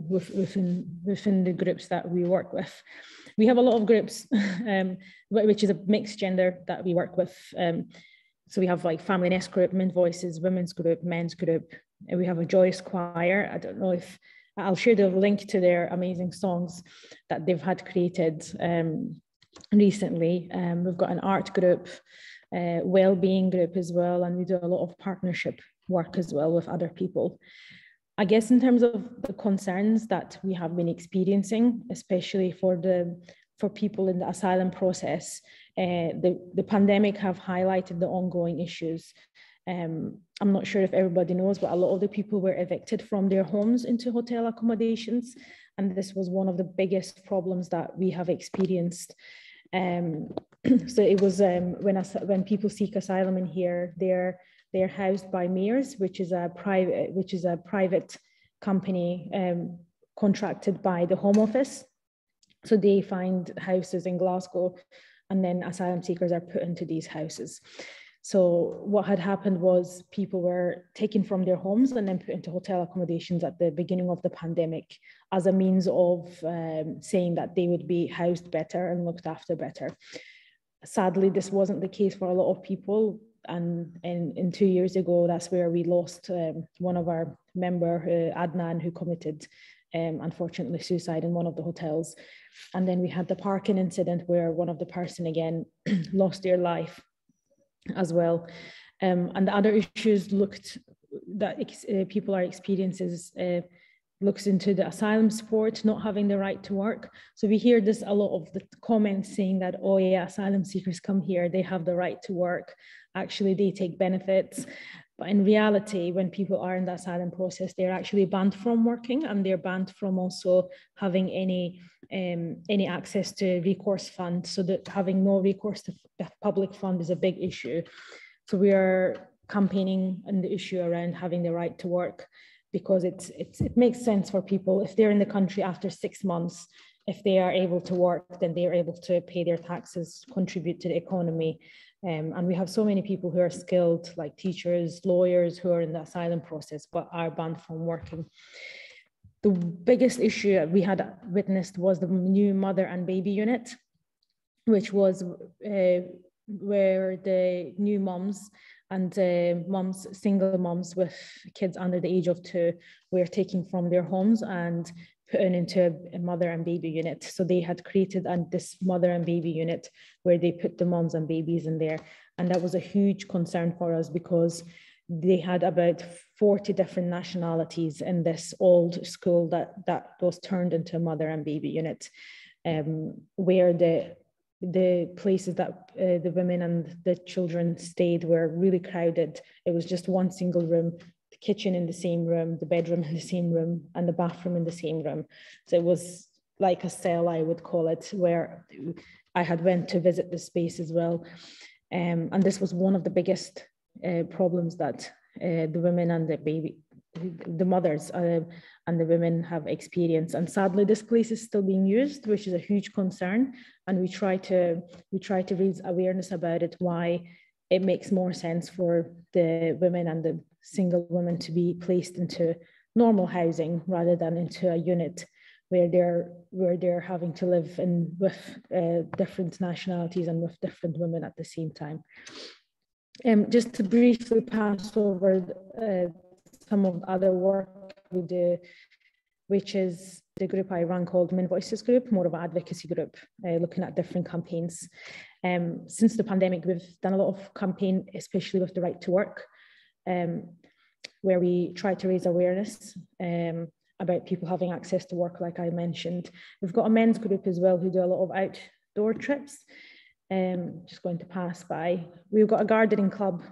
within the groups that we work with. We have a lot of groups, which is a mixed gender that we work with. So we have like Family Nest Group, Men Voices, Women's Group, Men's Group, and we have a Joyous Choir. I don't know if I'll share the link to their amazing songs that they've had created recently. We've got an art group, well-being group as well, and we do a lot of partnership work as well with other people. I guess in terms of the concerns that we have been experiencing, especially for people in the asylum process, the pandemic have highlighted the ongoing issues. I'm not sure if everybody knows, but a lot of the people were evicted from their homes into hotel accommodations. And this was one of the biggest problems that we have experienced. So it was when people seek asylum in here, they're housed by Mears, which is a private company contracted by the Home Office. So they find houses in Glasgow, and then asylum seekers are put into these houses. So what had happened was people were taken from their homes and then put into hotel accommodations at the beginning of the pandemic as a means of saying that they would be housed better and looked after better. Sadly, this wasn't the case for a lot of people. And 2 years ago, that's where we lost one of our member, Adnan, who committed, unfortunately, suicide in one of the hotels. And then we had the parking incident where one of the person again lost their life as well. And the other issues that people are experiencing looks into the asylum support, not having the right to work. So we hear this a lot of the comments saying that, oh yeah, asylum seekers come here, they have the right to work. Actually, they take benefits. But in reality, when people are in the asylum process, they're actually banned from working, and they're banned from also having any access to recourse fund. So that having no recourse to the public fund is a big issue. So we are campaigning on the issue around having the right to work, because it makes sense for people. If they're in the country after 6 months, if they are able to work, then they are able to pay their taxes, contribute to the economy. And we have so many people who are skilled, like teachers, lawyers, who are in the asylum process, but are banned from working. The biggest issue we had witnessed was the new mother and baby unit, which was where the new moms and single moms with kids under the age of 2 were taken from their homes and put into a mother and baby unit. So they had created this mother and baby unit where they put the moms and babies in there. And that was a huge concern for us, because they had about 40 different nationalities in this old school that was turned into a mother and baby unit, where the places that the women and the children stayed were really crowded. It was just one single room, the kitchen in the same room, the bedroom in the same room, and the bathroom in the same room. So it was like a cell, I would call it, where I had went to visit the space as well. And this was one of the biggest problems that the women and the mothers and the women have experienced. And sadly, this place is still being used, which is a huge concern. And we try to raise awareness about it, why it makes more sense for the women and the single women to be placed into normal housing rather than into a unit where they're having to live with different nationalities and with different women at the same time. Just to briefly pass over some of the other work we do, which is the group I run called Women Voices Group, more of an advocacy group, looking at different campaigns. Since the pandemic, we've done a lot of campaign, especially with the right to work, where we try to raise awareness about people having access to work, like I mentioned. We've got a men's group as well who do a lot of outdoor trips. Just going to pass by. We've got a gardening club,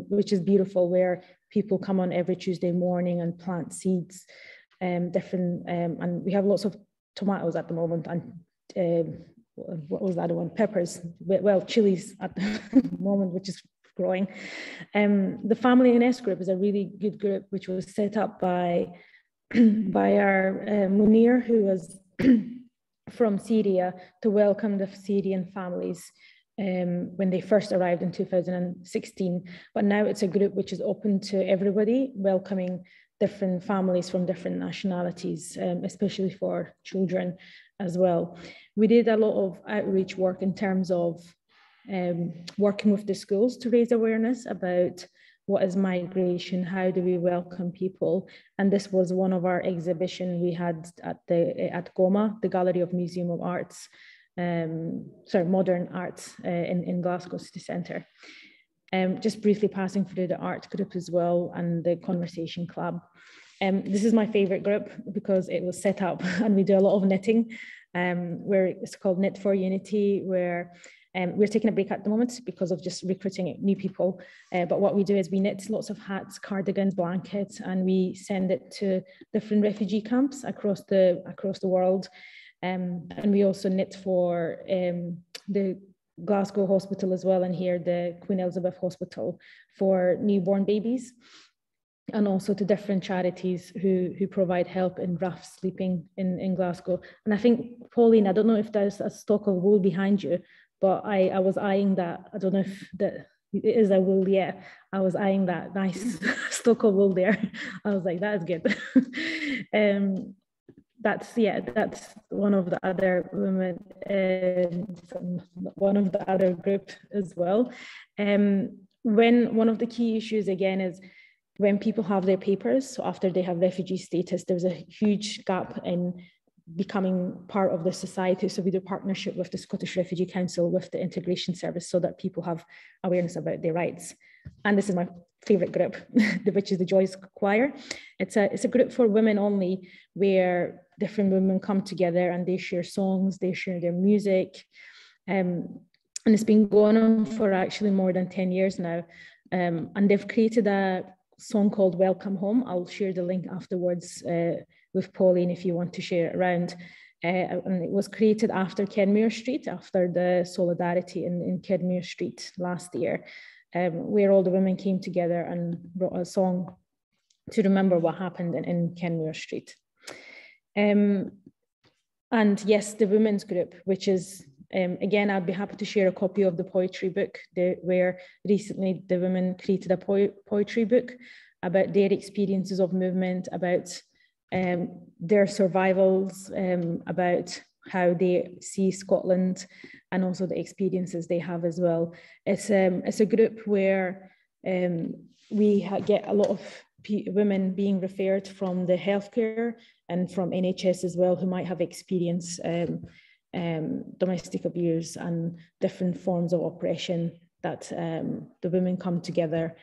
which is beautiful, where people come on every Tuesday morning and plant seeds, and we have lots of tomatoes at the moment, and what was the other one? Peppers, well, chilies at the moment, which is growing. The Family NS group is a really good group, which was set up by our Munir, who was from Syria, to welcome the Syrian families when they first arrived in 2016. But now it's a group which is open to everybody, welcoming different families from different nationalities, especially for children as well. We did a lot of outreach work in terms of working with the schools to raise awareness about what is migration, how do we welcome people. And this was one of our exhibition we had at GOMA, the Gallery of Museum of Arts, Modern Arts in Glasgow City Centre. Just briefly passing through the art group as well and the Conversation Club. This is my favorite group because it was set up and we do a lot of knitting, where it's called Knit for Unity, where we're taking a break at the moment because of just recruiting new people. But what we do is we knit lots of hats, cardigans, blankets, and we send it to different refugee camps across the world. And we also knit for the Glasgow Hospital as well, and here the Queen Elizabeth Hospital for newborn babies. and also to different charities who provide help in rough sleeping in Glasgow. And I think, Pauline, I don't know if there's a stalk of wool behind you, but I was eyeing that. I don't know if that it is a wool, yeah. I was eyeing that nice stalk of wool there. I was like, that is good. That's one of the other women, one of the other group as well. When one of the key issues again is when people have their papers, so after they have refugee status, there's a huge gap in becoming part of the society. So we do partnership with the Scottish Refugee Council, with the Integration Service, so that people have awareness about their rights. And this is my favorite group, which is the Joyce Choir. It's a group for women only, where different women come together and they share songs, they share their music. And it's been going on for actually more than 10 years now. And they've created a song called Welcome Home. I'll share the link afterwards with Pauline if you want to share it around. And it was created after Kenmure Street, after the Solidarity in Kenmure Street last year, where all the women came together and wrote a song to remember what happened in Kenmure Street. And yes, the women's group, which is, again, I'd be happy to share a copy of the poetry book, where recently the women created a poetry book about their experiences of movement, about their survivals, about how they see Scotland, and also the experiences they have as well. It's a group where we get a lot of women being referred from the healthcare and from NHS as well, who might have experienced domestic abuse and different forms of oppression, that the women come together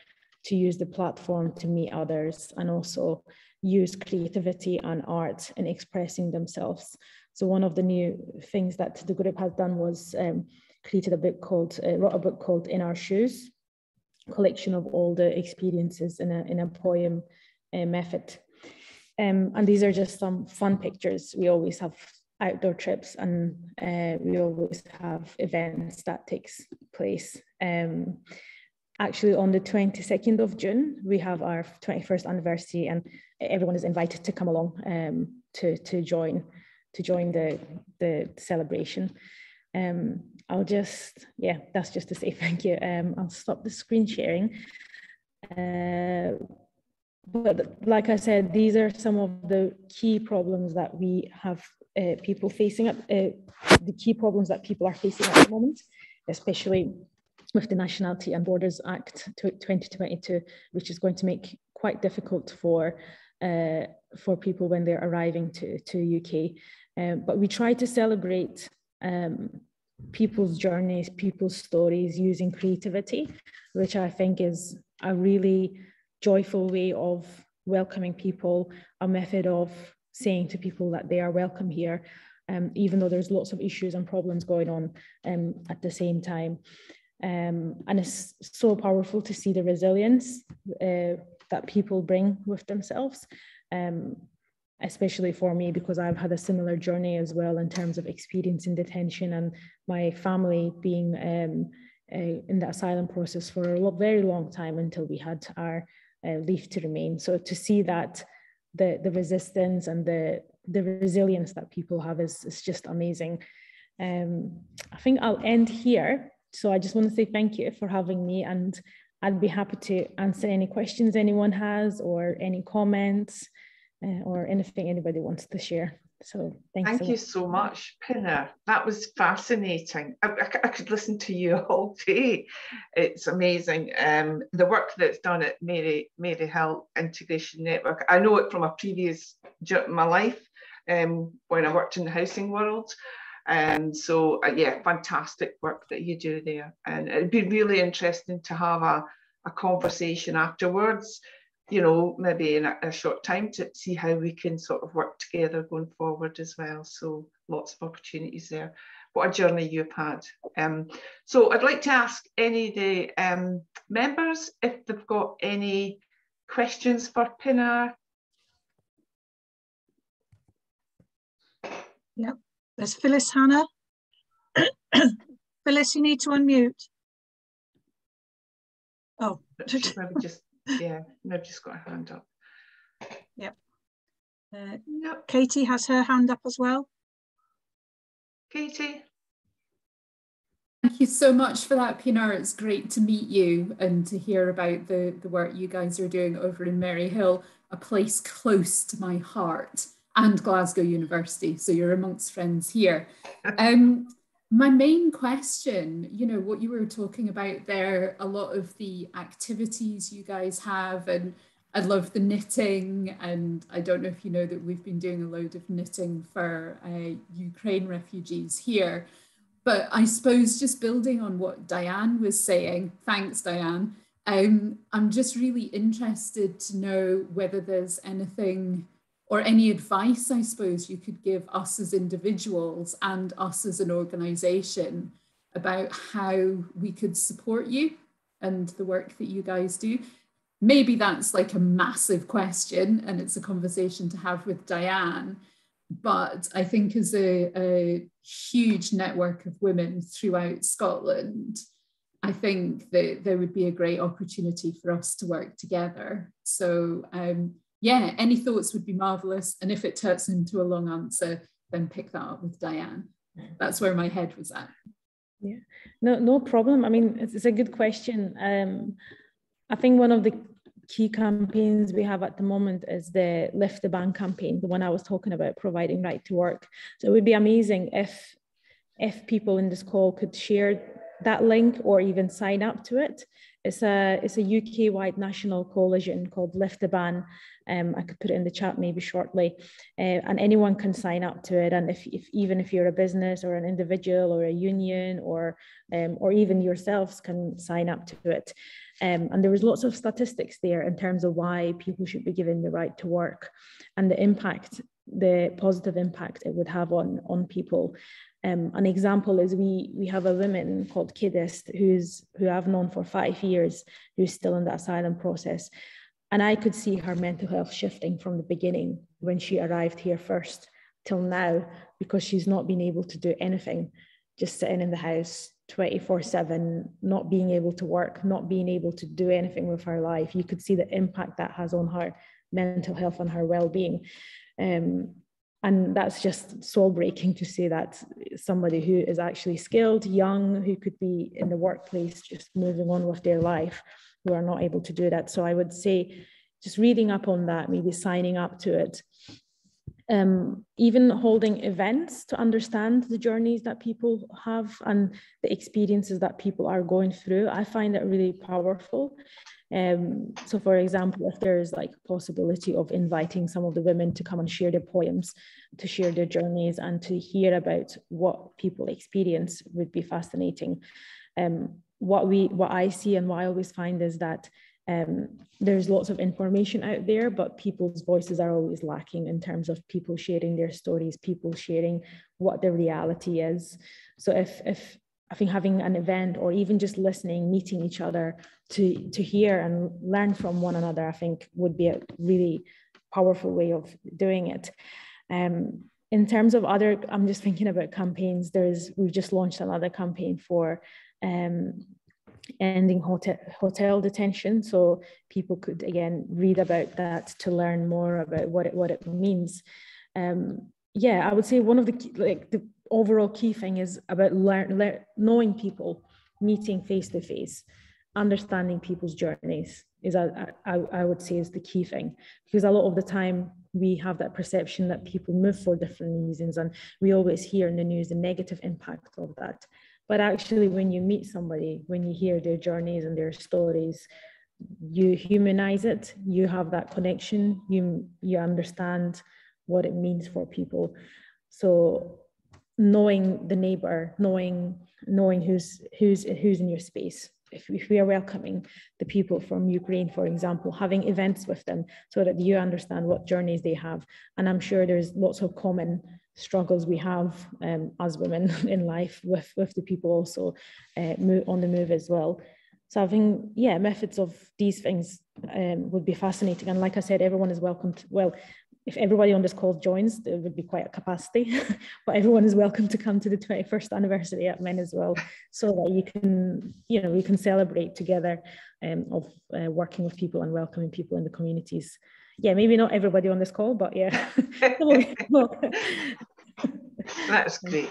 to use the platform to meet others and also use creativity and art in expressing themselves. So one of the new things that the group has done was wrote a book called In Our Shoes, collection of all the experiences in a poem method. And these are just some fun pictures. We always have outdoor trips, and we always have events that takes place. Actually, on the 22nd of June, we have our 21st anniversary, and everyone is invited to come along to join the celebration. That's just to say thank you. I'll stop the screen sharing. But like I said, these are some of the key problems that we have people facing, the key problems that people are facing at the moment, especially with the Nationality and Borders Act 2022, which is going to make quite difficult for people when they're arriving to UK. But we try to celebrate people's journeys, people's stories using creativity, which I think is a really joyful way of welcoming people, a method of saying to people that they are welcome here, even though there's lots of issues and problems going on at the same time. And it's so powerful to see the resilience that people bring with themselves, especially for me, because I've had a similar journey as well in terms of experiencing detention and my family being in the asylum process for a very long time until we had our leave to remain. So to see that the resistance and the resilience that people have is just amazing. I think I'll end here. So I just want to say thank you for having me, and I'd be happy to answer any questions anyone has, or any comments, or anything anybody wants to share. So thank
you so much, Pinner. That was fascinating. I could listen to you all day. It's amazing. The work that's done at Mary Hill Integration Network, I know it from a previous my life when I worked in the housing world. And so, yeah, fantastic work that you do there. And it'd be really interesting to have a conversation afterwards, you know, maybe in a short time, to see how we can sort of work together going forward as well. So lots of opportunities there. What a journey you've had. So I'd like to ask any of the members if they've got any questions for Pinar.
Yeah. There's Phyllis Hannah. Phyllis, you need to unmute. Oh,
maybe just Yeah, no, just got her hand up.
Yep. Katie has her hand up as well.
Katie.
Thank you so much for that, Pinar. It's great to meet you and to hear about the work you guys are doing over in Maryhill, a place close to my heart, and Glasgow University. So you're amongst friends here. My main question, you know, what you were talking about there, a lot of the activities you guys have, and I love the knitting, and I don't know if you know that we've been doing a load of knitting for Ukraine refugees here. But I suppose just building on what Diane was saying, thanks Diane, I'm just really interested to know whether there's anything or any advice, I suppose, you could give us as individuals and us as an organisation about how we could support you and the work that you guys do. Maybe that's like a massive question and it's a conversation to have with Diane, but I think as a huge network of women throughout Scotland, I think that there would be a great opportunity for us to work together. So yeah, any thoughts would be marvellous. And if it turns into a long answer, then pick that up with Diane. That's where my head was at.
Yeah, no problem. I mean, it's a good question. I think one of the key campaigns we have at the moment is the Lift the Ban campaign, the one I was talking about, providing right to work. So it would be amazing if people in this call could share that link or even sign up to it. It's a UK-wide national coalition called Lift the Ban. I could put it in the chat maybe shortly, and anyone can sign up to it. And even if you're a business or an individual or a union or even yourselves can sign up to it. And there is lots of statistics there in terms of why people should be given the right to work and the impact, the positive impact it would have on people. An example is we have a woman called Kidist who I've known for 5 years, who's still in the asylum process. And I could see her mental health shifting from the beginning when she arrived here first till now, because she's not been able to do anything, just sitting in the house 24/7, not being able to work, not being able to do anything with her life. You could see the impact that has on her mental health and her well-being. And that's just soul-breaking to see that somebody who is actually skilled, young, who could be in the workplace, just moving on with their life, who are not able to do that. So I would say just reading up on that, maybe signing up to it, even holding events to understand the journeys that people have and the experiences that people are going through. I find that really powerful. So for example, if there's like possibility of inviting some of the women to come and share their poems, to share their journeys and to hear about what people experience would be fascinating. What I see and what I always find is that there's lots of information out there, but people's voices are always lacking in terms of people sharing their stories, people sharing what the reality is. So if I think having an event or even just listening, meeting each other to hear and learn from one another, I think would be a really powerful way of doing it. In terms of other, I'm just thinking about campaigns. We've just launched another campaign for ending hotel detention. So people could again read about that to learn more about what it means. Yeah, I would say one of the overall key thing is about knowing people, meeting face to face, understanding people's journeys is I would say is the key thing, because a lot of the time we have that perception that people move for different reasons, and we always hear in the news the negative impact of that. But actually, when you meet somebody, when you hear their journeys and their stories, you humanize it, you have that connection, you understand what it means for people. So knowing the neighbor, knowing who's in your space. If we are welcoming the people from Ukraine, for example, having events with them so that you understand what journeys they have. And I'm sure there's lots of common struggles we have as women in life with the people also on the move as well. So I think, yeah, methods of these things would be fascinating. And like I said, everyone is welcome. Well, if everybody on this call joins, there would be quite a capacity, but everyone is welcome to come to the 21st anniversary at Men as well, so that you can, you know, we can celebrate together of working with people and welcoming people in the communities. Yeah, maybe not everybody on this call, but yeah.
That's great.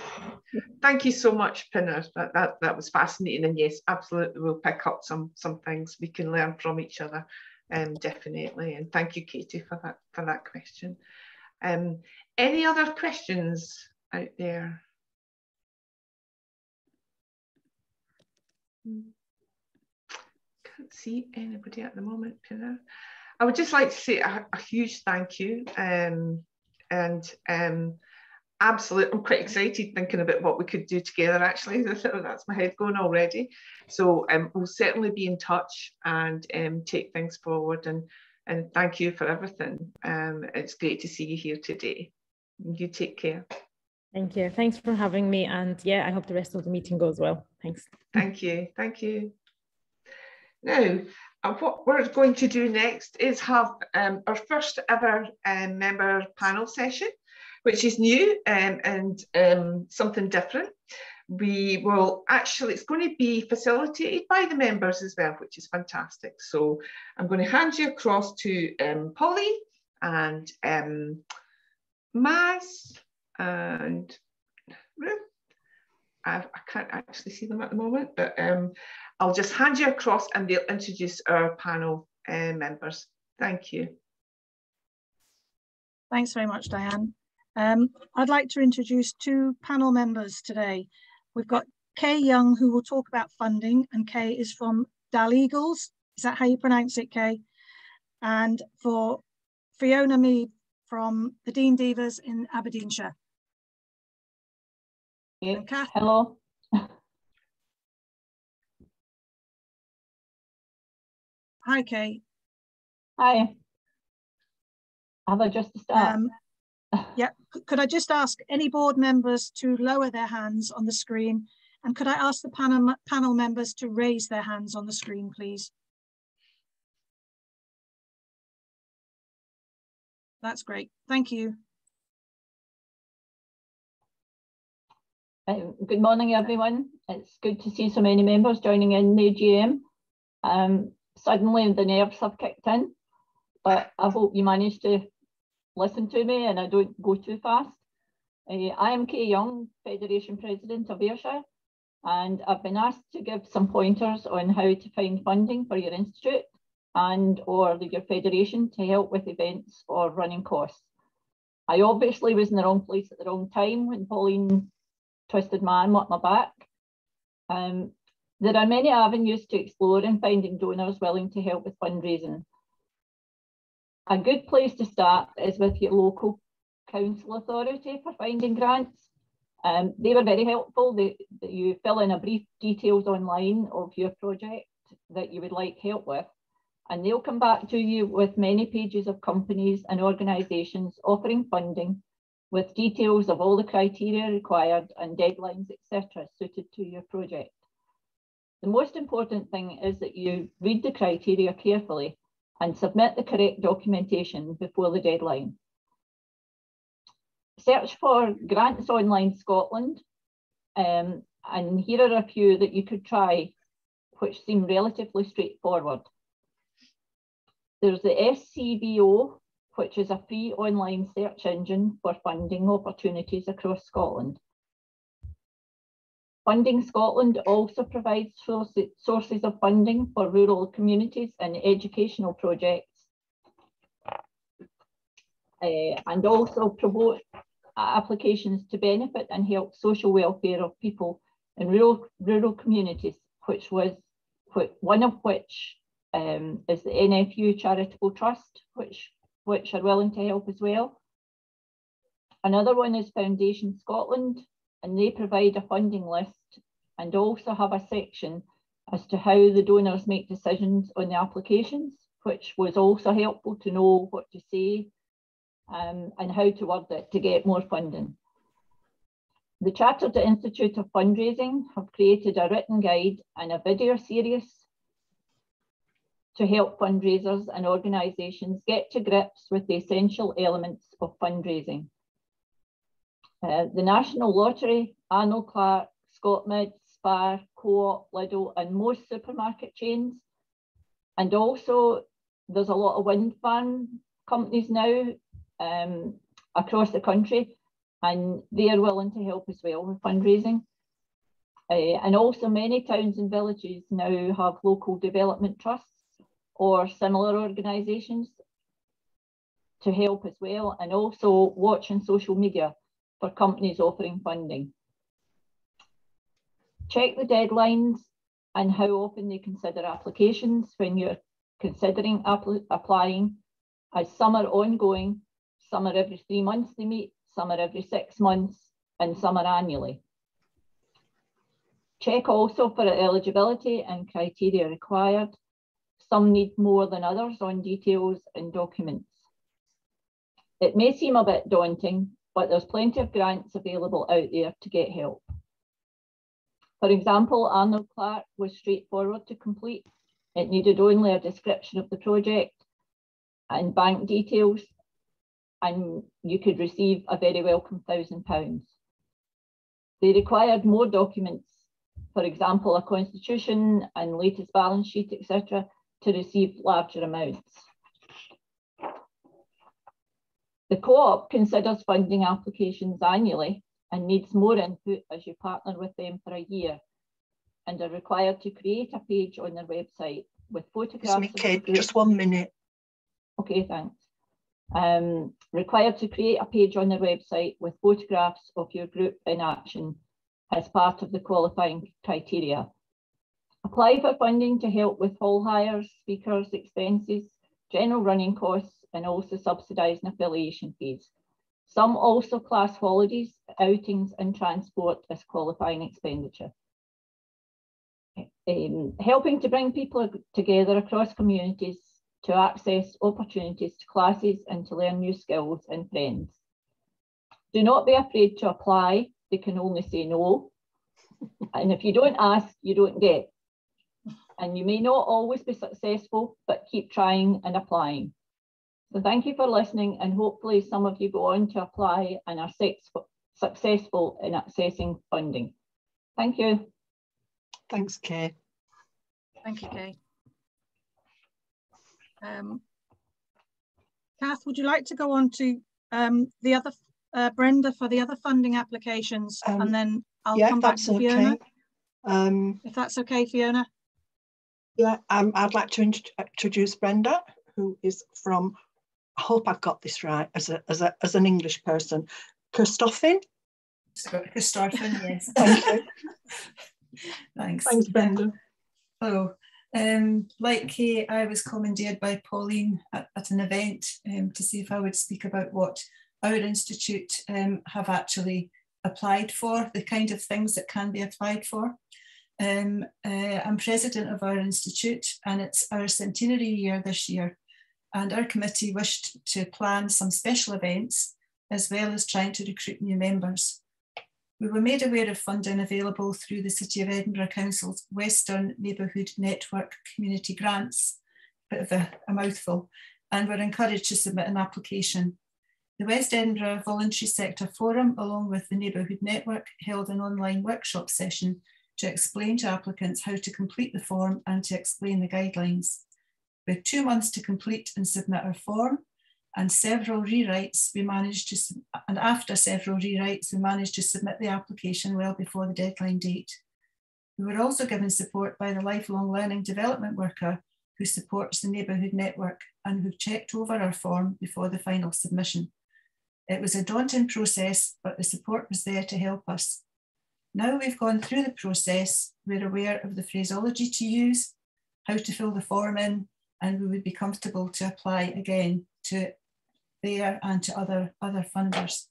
Thank you so much, Pinner. That was fascinating, and yes, absolutely, we'll pick up some things we can learn from each other. Definitely, and thank you, Katie, for that question. Any other questions out there? Can't see anybody at the moment, Pinner. I would just like to say a huge thank you, absolutely, I'm quite excited thinking about what we could do together, actually. That's my head going already. So we'll certainly be in touch and take things forward, and thank you for everything. It's great to see you here today. You take care.
Thank you. Thanks for having me, and yeah, I hope the rest of the meeting goes well. Thanks.
Thank you. Thank you. Now, what we're going to do next is have our first ever member panel session, which is new and something different. We will actually, it's going to be facilitated by the members as well, which is fantastic. So I'm going to hand you across to Polly and Maz and Ruth. I can't actually see them at the moment, but I'll just hand you across and they'll introduce our panel members. Thank you.
Thanks very much, Diane. I'd like to introduce two panel members today. We've got Kay Young, who will talk about funding, and Kay is from Daligles. Is that how you pronounce it, Kay? And for Fiona Mead from the Dean Devers in Aberdeenshire.
Okay. Hello.
Hi, Kay.
Hi. Have I just started?
Yeah, could I just ask any board members to lower their hands on the screen? And could I ask the panel members to raise their hands on the screen, please? That's great. Thank you.
Good morning, everyone. It's good to see so many members joining in the AGM. Suddenly the nerves have kicked in, but I hope you managed to listen to me and I don't go too fast. I am Kay Young, Federation President of Ayrshire, and I've been asked to give some pointers on how to find funding for your institute and or your federation to help with events or running costs. I obviously was in the wrong place at the wrong time when Pauline twisted my arm up my back. There are many avenues to explore in finding donors willing to help with fundraising. A good place to start is with your local council authority for finding grants. They were very helpful. You fill in a brief details online of your project that you would like help with, and they'll come back to you with many pages of companies and organisations offering funding with details of all the criteria required and deadlines, etc., suited to your project. The most important thing is that you read the criteria carefully and submit the correct documentation before the deadline. Search for Grants Online Scotland, and here are a few that you could try, which seem relatively straightforward. There's the SCVO, which is a free online search engine for funding opportunities across Scotland. Funding Scotland also provides sources of funding for rural communities and educational projects, and also promote applications to benefit and help social welfare of people in rural communities, one of which is the NFU Charitable Trust, which are willing to help as well. Another one is Foundation Scotland, and they provide a funding list and also have a section as to how the donors make decisions on the applications, which was also helpful to know what to say and how to word it to get more funding. The Chartered Institute of Fundraising have created a written guide and a video series to help fundraisers and organisations get to grips with the essential elements of fundraising. The National Lottery, Arnold Clark, Scotmid, Spar, Co-op, Lidl and most supermarket chains. And also there's a lot of wind farm companies now across the country, and they are willing to help as well with fundraising. And also many towns and villages now have local development trusts or similar organisations to help as well, and also watch on social media for companies offering funding. Check the deadlines and how often they consider applications when you're considering applying, as some are ongoing, some are every 3 months they meet, some are every 6 months, and some are annually. Check also for eligibility and criteria required. Some need more than others on details and documents. It may seem a bit daunting, but there's plenty of grants available out there to get help. For example, Arnold Clark was straightforward to complete. It needed only a description of the project and bank details, and you could receive a very welcome £1,000. They required more documents, for example, a constitution and latest balance sheet, etc., to receive larger amounts. The Co-op considers funding applications annually and needs more input as you partner with them for a year, and are required to create a page on their website with photographs.
Kate, just 1 minute.
Okay, thanks. Required to create a page on their website with photographs of your group in action as part of the qualifying criteria. Apply for funding to help with hall hires, speakers, expenses, general running costs, and also subsidising affiliation fees. Some also class holidays, outings and transport as qualifying expenditure. Helping to bring people together across communities to access opportunities to classes and to learn new skills and friends. Do not be afraid to apply. They can only say no. And if you don't ask, you don't get. And you may not always be successful, but keep trying and applying. So thank you for listening, and hopefully some of you go on to apply and are successful in accessing funding. Thank you.
Thanks, Kay.
Thank you, Kay. Kath, would you like to go on to the other, Brenda, for the other funding applications, and then I'll come back to Fiona. If that's okay, Fiona.
Yeah, I'd like to introduce Brenda, who is from, I hope I've got this right, as an English person, Corstorphine.
Corstorphine, yes.
Thank you.
Thanks.
Thanks, Brenda.
Hello. Like Kay, I was commandeered by Pauline at an event to see if I would speak about what our institute have actually applied for, the kind of things that can be applied for. I'm president of our institute, and it's our centenary year this year, and our committee wished to plan some special events as well as trying to recruit new members. We were made aware of funding available through the City of Edinburgh Council's Western Neighbourhood Network Community Grants, bit of a mouthful, and were encouraged to submit an application. The West Edinburgh Voluntary Sector Forum, along with the Neighbourhood Network, held an online workshop session to explain to applicants how to complete the form and to explain the guidelines. We had 2 months to complete and submit our form, and several rewrites we managed to, and after several rewrites, we managed to submit the application well before the deadline date. We were also given support by the lifelong learning development worker who supports the Neighbourhood Network and who checked over our form before the final submission. It was a daunting process, but the support was there to help us. Now we've gone through the process, we're aware of the phraseology to use, how to fill the form in, and we would be comfortable to apply again to there and to other funders.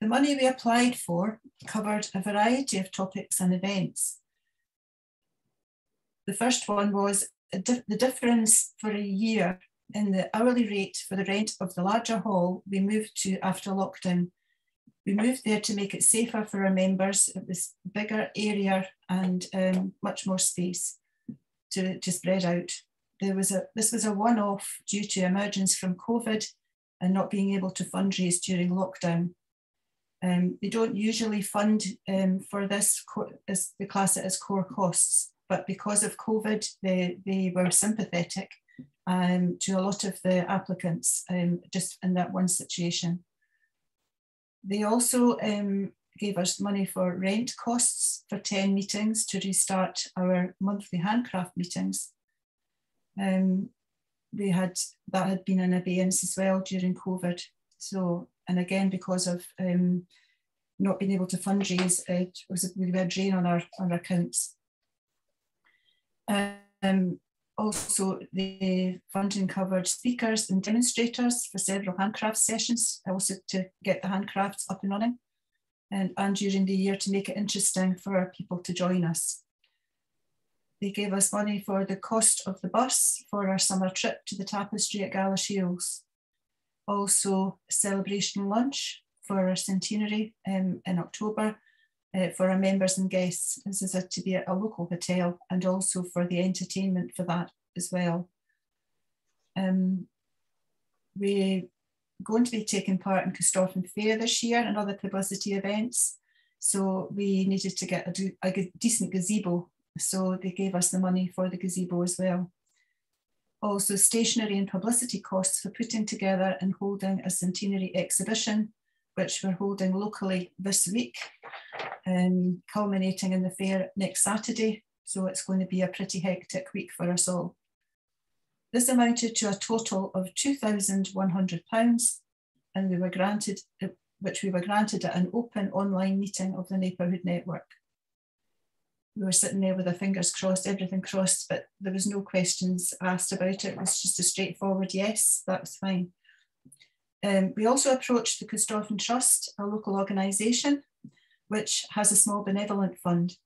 The money we applied for covered a variety of topics and events. The first one was the difference for a year in the hourly rate for the rent of the larger hall we moved to after lockdown. We moved there to make it safer for our members. It was bigger area and much more space to spread out. this was a one-off due to emergence from COVID and not being able to fundraise during lockdown. They don't usually fund for this, they class it as core costs, but because of COVID, they were sympathetic to a lot of the applicants just in that one situation. They also gave us money for rent costs for 10 meetings to restart our monthly handcraft meetings. That had been in abeyance as well during COVID. So, and again, because of not being able to fundraise, it was really a drain on our accounts. Also, the funding covered speakers and demonstrators for several handcraft sessions, also to get the handcrafts up and running, and during the year to make it interesting for people to join us. They gave us money for the cost of the bus for our summer trip to the tapestry at Galashiels. Also, a celebration lunch for our centenary in October for our members and guests. This is to be at a local hotel, and also for the entertainment for that as well. We're going to be taking part in Corstorphine Fair this year and other publicity events. So we needed to get a decent gazebo. So they gave us the money for the gazebo as well. Also, stationery and publicity costs for putting together and holding a centenary exhibition, which we're holding locally this week, culminating in the fair next Saturday. So it's going to be a pretty hectic week for us all. This amounted to a total of £2,100, and we were granted, which we were granted at an open online meeting of the Neighbourhood Network. We were sitting there with our fingers crossed, everything crossed, but there was no questions asked about it. It was just a straightforward yes, that was fine. We also approached the Corstorphine Trust, a local organisation, which has a small benevolent fund,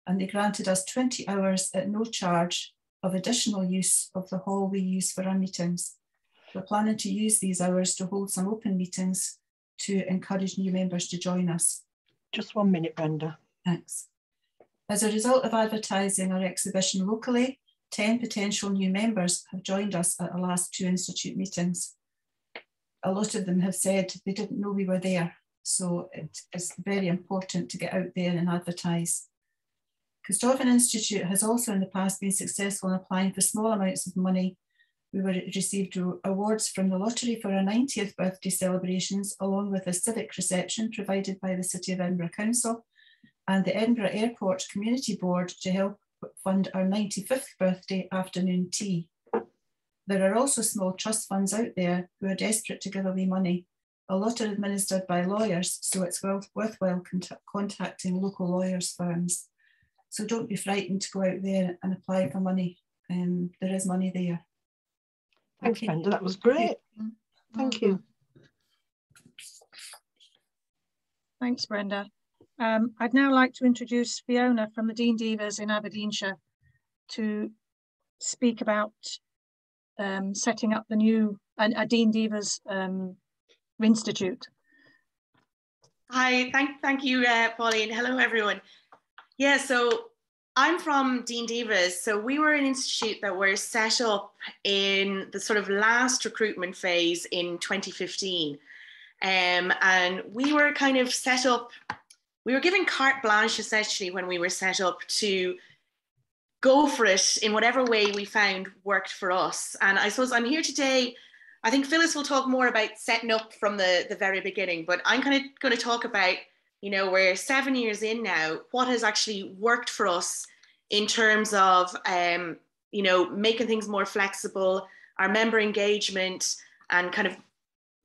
and they granted us 20 hours at no charge of additional use of the hall we use for our meetings. We're planning to use these hours to hold some open meetings to encourage new members to join us.
Just 1 minute, Brenda.
Thanks. As a result of advertising our exhibition locally, 10 potential new members have joined us at our last 2 Institute meetings. A lot of them have said they didn't know we were there, so it's very important to get out there and advertise. Corstorphine Institute has also in the past been successful in applying for small amounts of money. We received awards from the lottery for our 90th birthday celebrations, along with a civic reception provided by the City of Edinburgh Council and the Edinburgh Airport Community Board to help fund our 95th birthday afternoon tea. There are also small trust funds out there who are desperate to give away money. A lot are administered by lawyers, so it's worthwhile contacting local lawyers firms. So don't be frightened to go out there and apply for money. There is money there.
Thanks, Brenda, that was great. Thank you.
Thanks, Brenda. I'd now like to introduce Fiona from the Dean Divas in Aberdeenshire to speak about setting up the new Dean Divas Institute.
Hi, thank you, Pauline. Hello, everyone. Yeah, so I'm from Dean Divas. So we were an institute that were set up in the sort of last recruitment phase in 2015. And we were kind of set up, we were given carte blanche essentially when we were set up to go for it in whatever way we found worked for us. And I suppose I'm here today, I think Phyllis will talk more about setting up from the very beginning, but I'm kind of going to talk about, you know, we're 7 years in now, what has actually worked for us in terms of, you know, making things more flexible, our member engagement, and kind of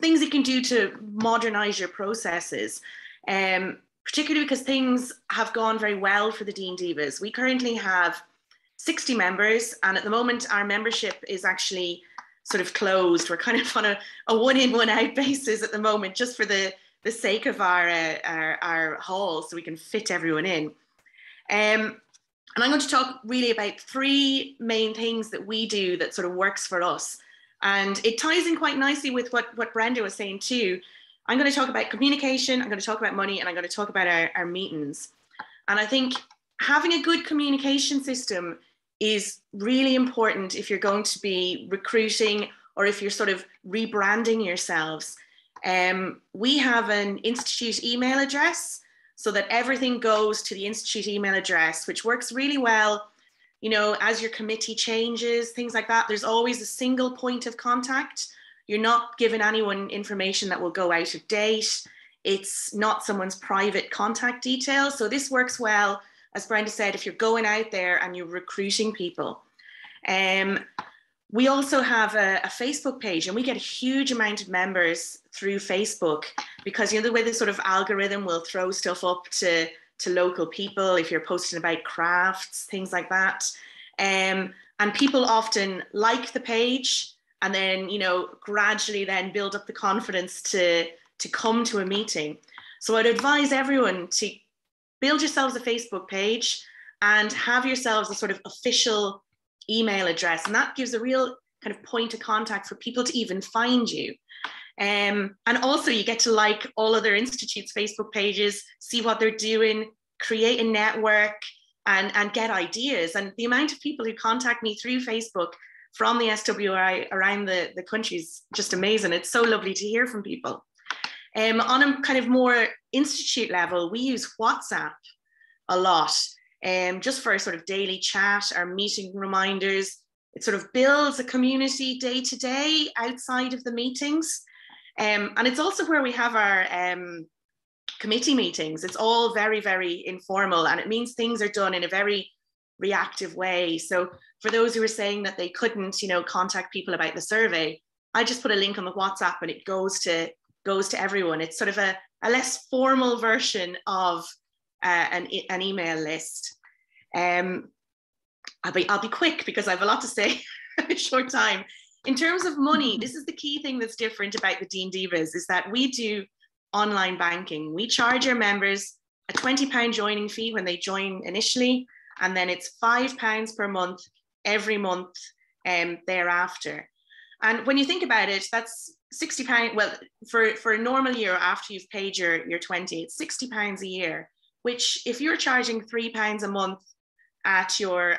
things you can do to modernize your processes. Particularly because things have gone very well for the Dean Divas. We currently have 60 members, and at the moment our membership is actually sort of closed. We're kind of on a one in, one out basis at the moment, just for the sake of our hall, so we can fit everyone in. And I'm going to talk really about 3 main things that we do that sort of works for us. And it ties in quite nicely with what Brenda was saying too. I'm going to talk about communication, I'm going to talk about money, and I'm going to talk about our meetings. And I think having a good communication system is really important if you're going to be recruiting or if you're sort of rebranding yourselves. We have an institute email address so that everything goes to the institute email address, which works really well. You know, as your committee changes, things like that, there's always a single point of contact. You're not giving anyone information that will go out of date. It's not someone's private contact details. So this works well, as Brenda said, if you're going out there and you're recruiting people. We also have a Facebook page, and we get a huge amount of members through Facebook because, you know, the way the sort of algorithm will throw stuff up to local people if you're posting about crafts, things like that. And people often like the page and then, you know, gradually then build up the confidence to come to a meeting. So I'd advise everyone to build yourselves a Facebook page and have yourselves a sort of official email address. And that gives a real kind of point of contact for people to even find you. And also you get to like all other institutes' Facebook pages, see what they're doing, create a network and get ideas. And the amount of people who contact me through Facebook from the SWRI around the country is just amazing. It's so lovely to hear from people. On a kind of more institute level, we use WhatsApp a lot, just for sort of daily chat, our meeting reminders. It sort of builds a community day to day outside of the meetings. And it's also where we have our committee meetings. It's all very, very informal, and it means things are done in a very reactive way. So for those who are saying that they couldn't, you know, contact people about the survey, I just put a link on the WhatsApp and it goes to everyone. It's sort of a less formal version of an email list. I'll be quick because I have a lot to say in a short time. In terms of money, this is the key thing that's different about the Dean Divas, is that we do online banking. We charge our members a £20 joining fee when they join initially, and then it's £5 per month every month thereafter. And when you think about it, that's £60. Well, for a normal year after you've paid your 20, it's £60 a year, which if you're charging £3 a month at your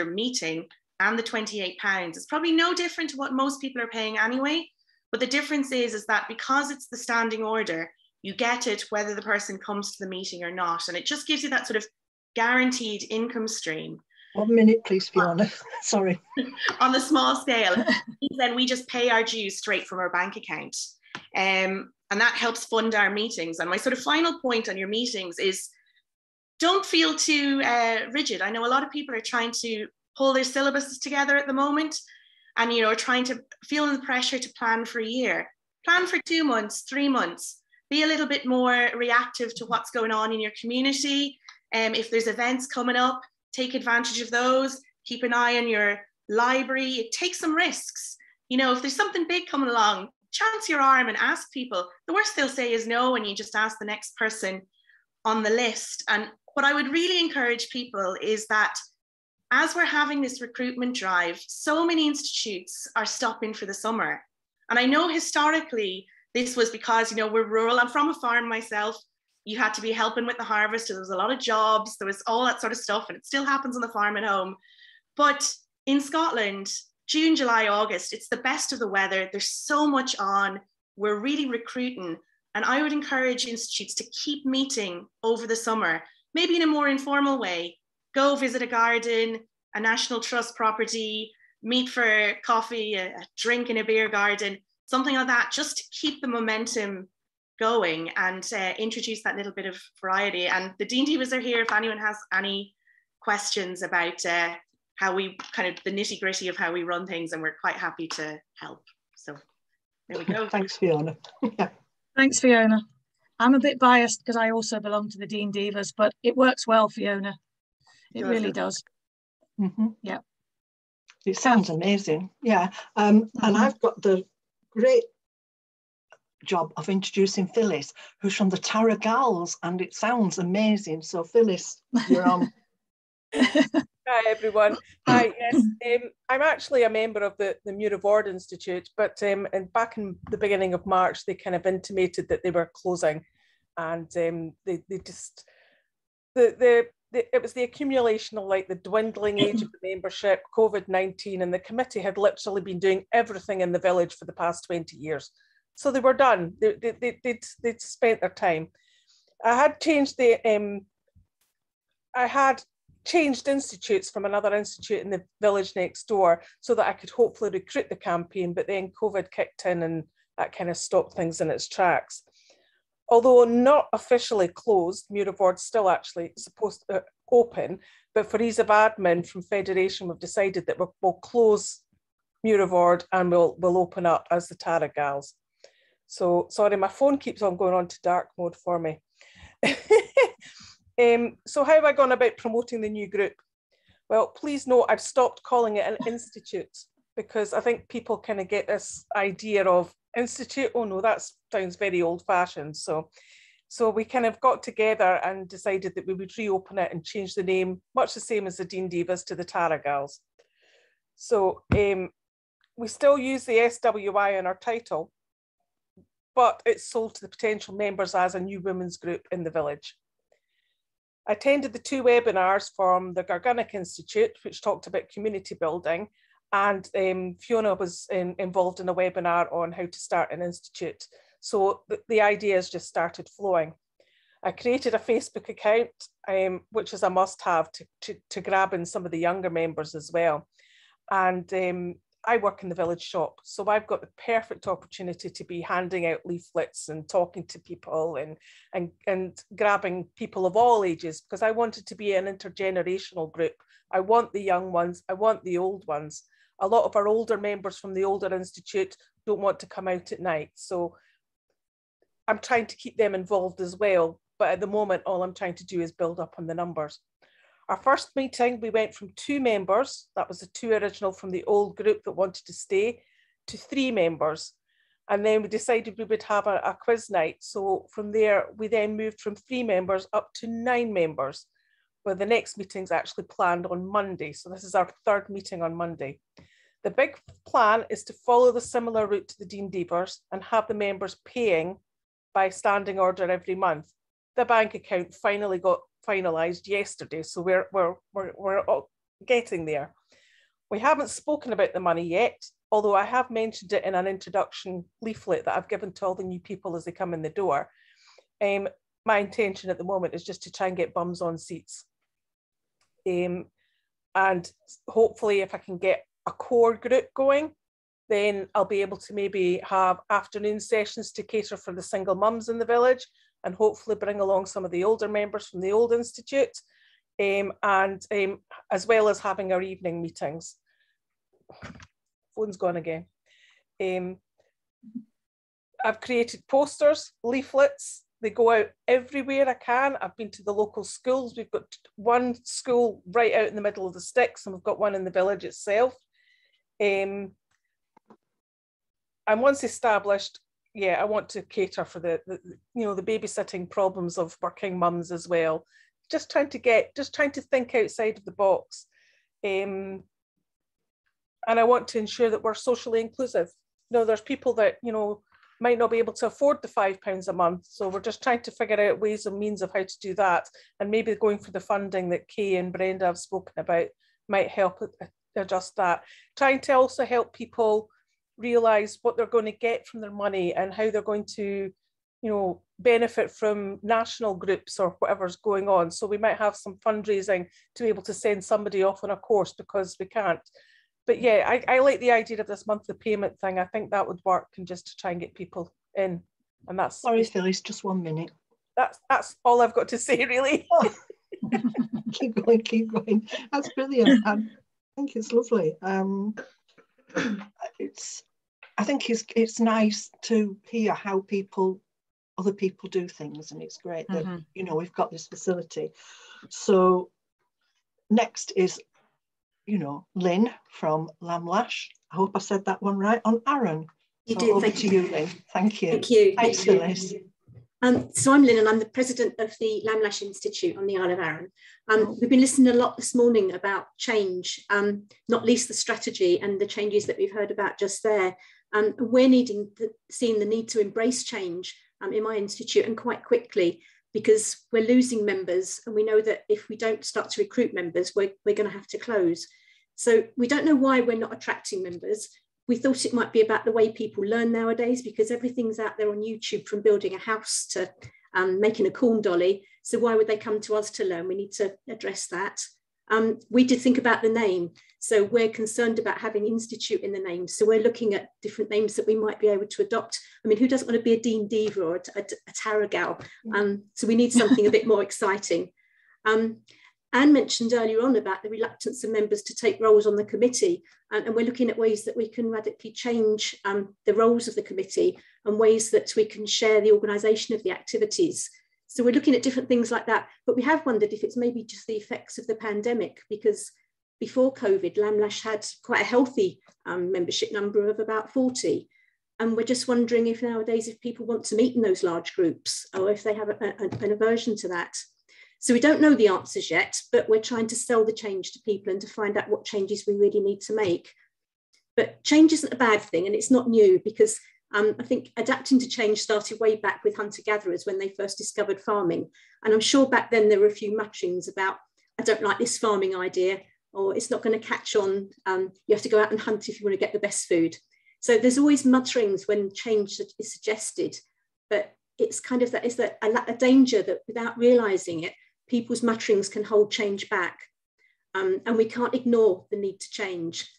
meeting and the £28, it's probably no different to what most people are paying anyway. But the difference is that because it's the standing order, you get it whether the person comes to the meeting or not. And it just gives you that sort of guaranteed income stream.
1 minute, please, Fiona. Sorry.
On the small scale, then we just pay our dues straight from our bank account. And that helps fund our meetings. And my sort of final point on your meetings is don't feel too rigid. I know a lot of people are trying to pull their syllabuses together at the moment and, you know, are trying to feel the pressure to plan for a year. Plan for 2 months, 3 months. Be a little bit more reactive to what's going on in your community. If there's events coming up, take advantage of those. Keep an eye on your library. Take some risks. You know, if there's something big coming along, chance your arm and ask people. The worst they'll say is no, and you just ask the next person on the list. And what I would really encourage people is that as we're having this recruitment drive, so many institutes are stopping for the summer. And I know historically this was because, you know, we're rural. I'm from a farm myself. You had to be helping with the harvest. There was a lot of jobs. There was all that sort of stuff. And it still happens on the farm at home. But in Scotland, June, July, August, it's the best of the weather. There's so much on. We're really recruiting. And I would encourage institutes to keep meeting over the summer, maybe in a more informal way. Go visit a garden, a National Trust property, meet for coffee, a drink in a beer garden, something like that, just to keep the momentum going and introduce that little bit of variety. And the Dean Divas are here if anyone has any questions about how we kind of the nitty gritty of how we run things, and we're quite happy to help. So there we go.
Thanks, Fiona.
Thanks, Fiona. I'm a bit biased because I also belong to the Dean Divas, but it works well, Fiona. It really does.
Mm-hmm.
Yeah.
It sounds amazing. Yeah. And I've got the great job of introducing Phyllis, who's from the Tara Gals, and it sounds amazing. So Phyllis, you're on.
Hi everyone. Hi, yes, I'm actually a member of the Muir of Ord Institute, but and back in the beginning of March they kind of intimated that they were closing, and the it was the accumulation of like the dwindling age of the membership, COVID-19, and the committee had literally been doing everything in the village for the past 20 years. So they were done. They'd spent their time. I had changed institutes from another institute in the village next door so that I could hopefully recruit the campaign, but then COVID kicked in and that kind of stopped things in its tracks. Although not officially closed, Muirvord's still actually supposed to open, but for ease of admin from Federation, we've decided that we'll close Muirvord and we'll open up as the Tara Gals. So, sorry, my phone keeps on going on to dark mode for me. So how have I gone about promoting the new group? Well, please note I've stopped calling it an institute because I think people kind of get this idea of institute, oh no, that sounds very old-fashioned. So we kind of got together and decided that we would reopen it and change the name, much the same as the Dean Divas, to the Tara Gals. So we still use the SWI in our title, but it's sold to the potential members as a new women's group in the village. I attended the 2 webinars from the Gargunnock Institute, which talked about community building, and Fiona was involved in a webinar on how to start an institute. So the ideas just started flowing. I created a Facebook account, which is a must-have to grab in some of the younger members as well. And I work in the village shop, so I've got the perfect opportunity to be handing out leaflets and talking to people and grabbing people of all ages, because I want it to be an intergenerational group. I want the young ones, I want the old ones. A lot of our older members from the older institute don't want to come out at night, so I'm trying to keep them involved as well. But at the moment, all I'm trying to do is build up on the numbers. Our first meeting, we went from 2 members, that was the 2 original from the old group that wanted to stay, to 3 members. And then we decided we would have a quiz night. So from there, we then moved from 3 members up to 9 members, where the next meeting's actually planned on Monday. So this is our 3rd meeting on Monday. The big plan is to follow the similar route to the Dean Divas and have the members paying by standing order every month. The bank account finally got finalised yesterday, so we're getting there. We haven't spoken about the money yet, although I have mentioned it in an introduction leaflet that I've given to all the new people as they come in the door. My intention at the moment is just to try and get bums on seats. And hopefully if I can get a core group going, then I'll be able to maybe have afternoon sessions to cater for the single mums in the village, and hopefully bring along some of the older members from the old institute, as well as having our evening meetings. Phone's gone again. I've created posters, leaflets. They go out everywhere I can. I've been to the local schools. We've got 1 school right out in the middle of the sticks, and we've got 1 in the village itself. And once established, yeah, I want to cater for the babysitting problems of working mums as well. Just trying to think outside of the box. And I want to ensure that we're socially inclusive. There's people that, might not be able to afford the £5 a month. So we're just trying to figure out ways and means of how to do that. And maybe going for the funding that Kay and Brenda have spoken about might help adjust that. Trying to also help people realise what they're going to get from their money and how they're going to, benefit from national groups or whatever's going on. So we might have some fundraising to be able to send somebody off on a course because we can't. But yeah, I like the idea of this monthly payment thing. I think that would work, and just to try and get people in. And that's—
Sorry, Phyllis, just 1 minute.
That's all I've got to say, really.
Oh. Keep going. That's brilliant. I think it's lovely. I think it's nice to hear how other people do things, and it's great that we've got this facility. So next is Lynn from Lamlash. I hope I said that one right. On Aaron.
You did.
Over to you, Lynn. Thank you.
Thank you.
Thanks, Phyllis.
So I'm Lynn, and I'm the president of the Lamlash Institute on the Isle of Arran. We've been listening a lot this morning about change, not least the strategy and the changes that we've heard about just there. We're seeing the need to embrace change in my institute, and quite quickly. because we're losing members, and we know that if we don't start to recruit members, we're going to have to close. So we don't know why we're not attracting members. We thought it might be about the way people learn nowadays, because everything's out there on YouTube, from building a house to making a corn dolly. So why would they come to us to learn? We need to address that. We did think about the name. So we're concerned about having institute in the name. So we're looking at different names that we might be able to adopt. I mean, who doesn't want to be a Dean Diva or a Tara Gal? So we need something a bit more exciting. Anne mentioned earlier on about the reluctance of members to take roles on the committee. And we're looking at ways that we can radically change the roles of the committee, and ways that we can share the organisation of the activities. So we're looking at different things like that, but we have wondered if it's maybe just the effects of the pandemic, because before COVID, Lamlash had quite a healthy membership number of about 40. And we're just wondering if nowadays, if people want to meet in those large groups, or if they have an aversion to that. So we don't know the answers yet, but we're trying to sell the change to people and to find out what changes we really need to make. But change isn't a bad thing, and it's not new, because I think adapting to change started way back with hunter-gatherers when they first discovered farming. And I'm sure back then there were a few mutterings about, I don't like this farming idea, or it's not going to catch on. You have to go out and hunt if you want to get the best food. So there's always mutterings when change is suggested, but it's kind of a danger that without realising it, people's mutterings can hold change back. And we can't ignore the need to change.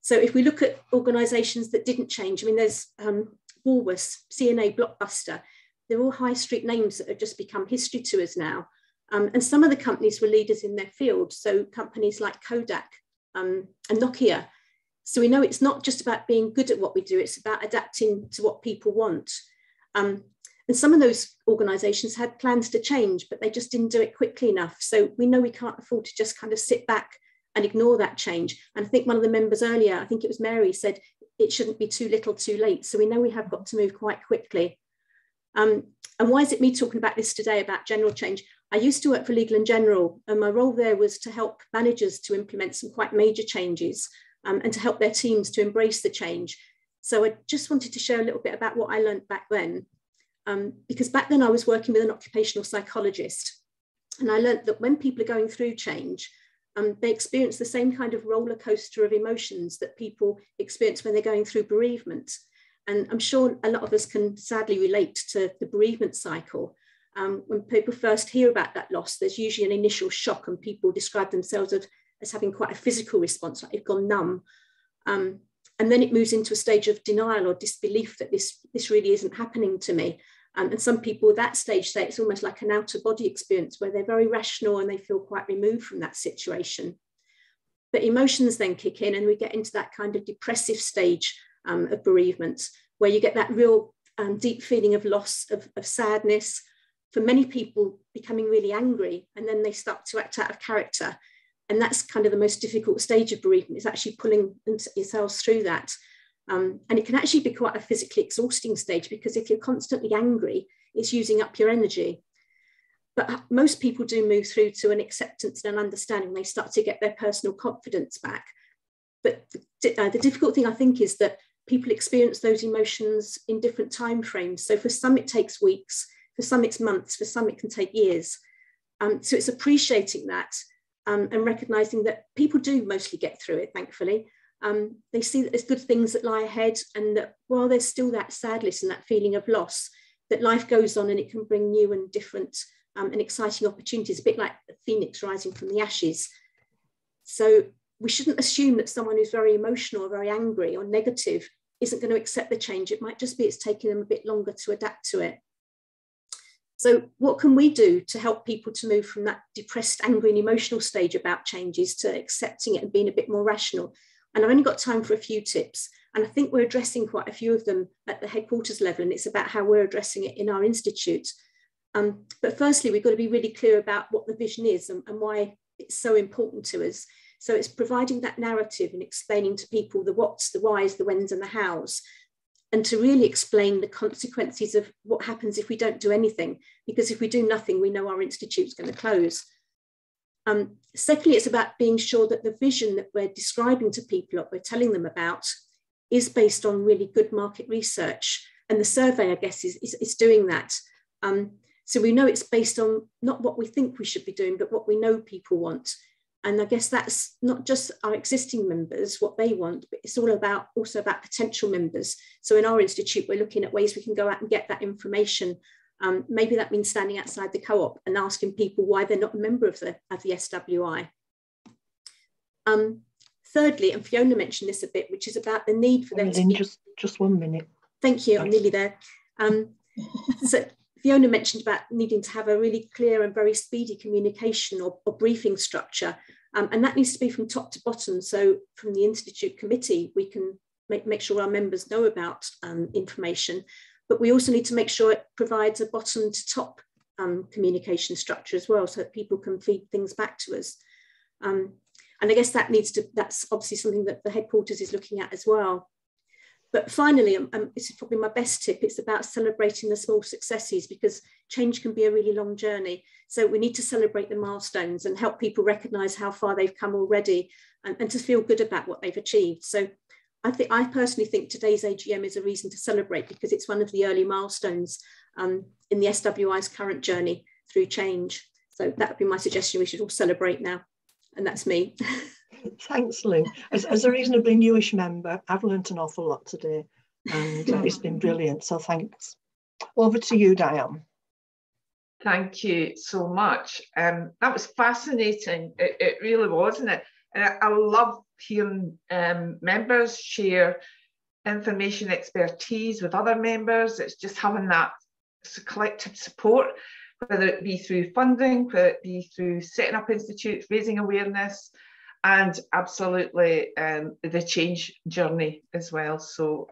So if we look at organisations that didn't change, I mean, there's Woolworths, CNA, Blockbuster, they're all high street names that have just become history to us now. And some of the companies were leaders in their field. So companies like Kodak and Nokia. So we know it's not just about being good at what we do, it's about adapting to what people want. And some of those organisations had plans to change, but they just didn't do it quickly enough. So we know we can't afford to just kind of sit back and ignore that change. And I think one of the members earlier, I think it was Mary, said it shouldn't be too little too late. So we know we have got to move quite quickly. And why is it me talking about this today, about general change? I used to work for Legal & General, and my role there was to help managers to implement some quite major changes and to help their teams to embrace the change. So I just wanted to share a little bit about what I learned back then. Because back then I was working with an occupational psychologist, and I learned that when people are going through change, they experience the same kind of roller coaster of emotions that people experience when they're going through bereavement. And I'm sure a lot of us can sadly relate to the bereavement cycle. When people first hear about that loss, there's usually an initial shock, and people describe themselves as having quite a physical response, like they've gone numb. And then it moves into a stage of denial or disbelief that this really isn't happening to me. And some people at that stage say it's almost like an out-of-body experience where they're very rational and they feel quite removed from that situation. But emotions then kick in, and we get into that kind of depressive stage of bereavement, where you get that real deep feeling of loss, of sadness, for many people becoming really angry, and then they start to act out of character. And that's kind of the most difficult stage of bereavement, is actually pulling yourselves through that. And it can actually be quite a physically exhausting stage, because if you're constantly angry, it's using up your energy. But most people do move through to an acceptance and an understanding. They start to get their personal confidence back. But the difficult thing, I think, is that people experience those emotions in different time frames. So for some, it takes weeks, for some, it's months, for some, it can take years. So it's appreciating that and recognizing that people do mostly get through it, thankfully. They see that there's good things that lie ahead, and that while there's still that sadness and that feeling of loss, that life goes on and it can bring new and different and exciting opportunities, a bit like the phoenix rising from the ashes. So we shouldn't assume that someone who's very emotional or very angry or negative isn't going to accept the change. It might just be it's taking them a bit longer to adapt to it. So what can we do to help people to move from that depressed, angry and emotional stage about changes to accepting it and being a bit more rational? And I've only got time for a few tips, and I think we're addressing quite a few of them at the headquarters level, and it's about how we're addressing it in our institute. But firstly, we've got to be really clear about what the vision is and why it's so important to us. So it's providing that narrative and explaining to people the whats, the whys, the whens and the hows, and to really explain the consequences of what happens if we don't do anything, because if we do nothing, we know our institute's going to close. Secondly, it's about being sure that the vision that we're describing to people, that we're telling them about, is based on really good market research. And the survey, I guess, is doing that. So we know it's based on not what we think we should be doing, but what we know people want. And I guess that's not just our existing members, what they want, but it's all about also about potential members. So in our institute, we're looking at ways we can go out and get that information. Maybe that means standing outside the co-op and asking people why they're not a member of the SWI. Thirdly, and Fiona mentioned this a bit, which is about the need for them to be...
Just 1 minute.
Thank you, I'm nearly there. So Fiona mentioned about needing to have a really clear and very speedy communication or briefing structure. And that needs to be from top to bottom. So from the Institute committee, we can make sure our members know about information, but we also need to make sure it provides a bottom to top communication structure as well, so that people can feed things back to us. And I guess that's obviously something that the headquarters is looking at as well. But finally, this is probably my best tip, it's about celebrating the small successes, because change can be a really long journey. So we need to celebrate the milestones and help people recognise how far they've come already, and to feel good about what they've achieved. So I personally think today's AGM is a reason to celebrate, because it's one of the early milestones in the SWI's current journey through change. So that would be my suggestion. We should all celebrate now. And that's me.
Thanks, Lynn. As a reasonably newish member, I've learnt an awful lot today, and it's been brilliant. So thanks. Over to you, Diane.
Thank you so much. That was fascinating. It really was, isn't it? And I love hearing members share information, expertise with other members. It's just having that collective support, whether it be through funding, whether it be through setting up institutes, raising awareness, and absolutely the change journey as well. So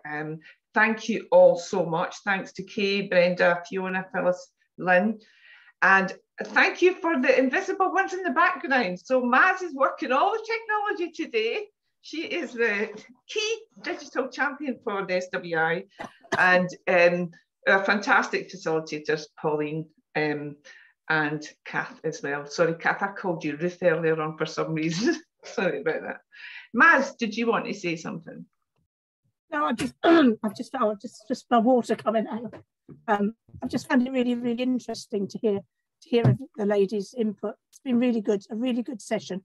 thank you all so much. Thanks to Kay, Brenda, Fiona, Phyllis, Lynn. And thank you for the invisible ones in the background. So Maz is working all the technology today. She is the key digital champion for the SWI, and our fantastic facilitators, Pauline and Kath as well. Sorry, Kath, I called you Ruth earlier on for some reason. Sorry about that. Maz, did you want to say something?
No, I've just my water coming out. I've just found it really, really interesting to hear the ladies' input. It's been really good, a really good session.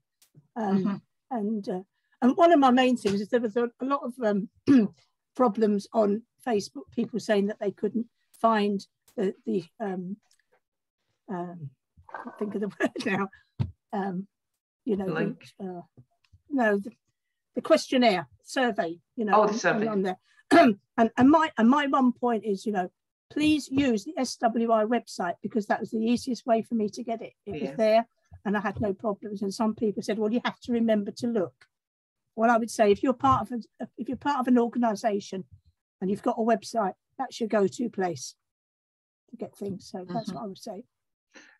And one of my main things is there was a lot of problems on Facebook, people saying that they couldn't find the I can't think of the word now. You know, the questionnaire survey. You know,
the survey
on there. and my one point is, you know, please use the SWI website, because that was the easiest way for me to get it. It was there, and I had no problems. And some people said, well, you have to remember to look. Well, I would say if you're part of an organisation and you've got a website, that's your go-to place to get things. So that's what I would say.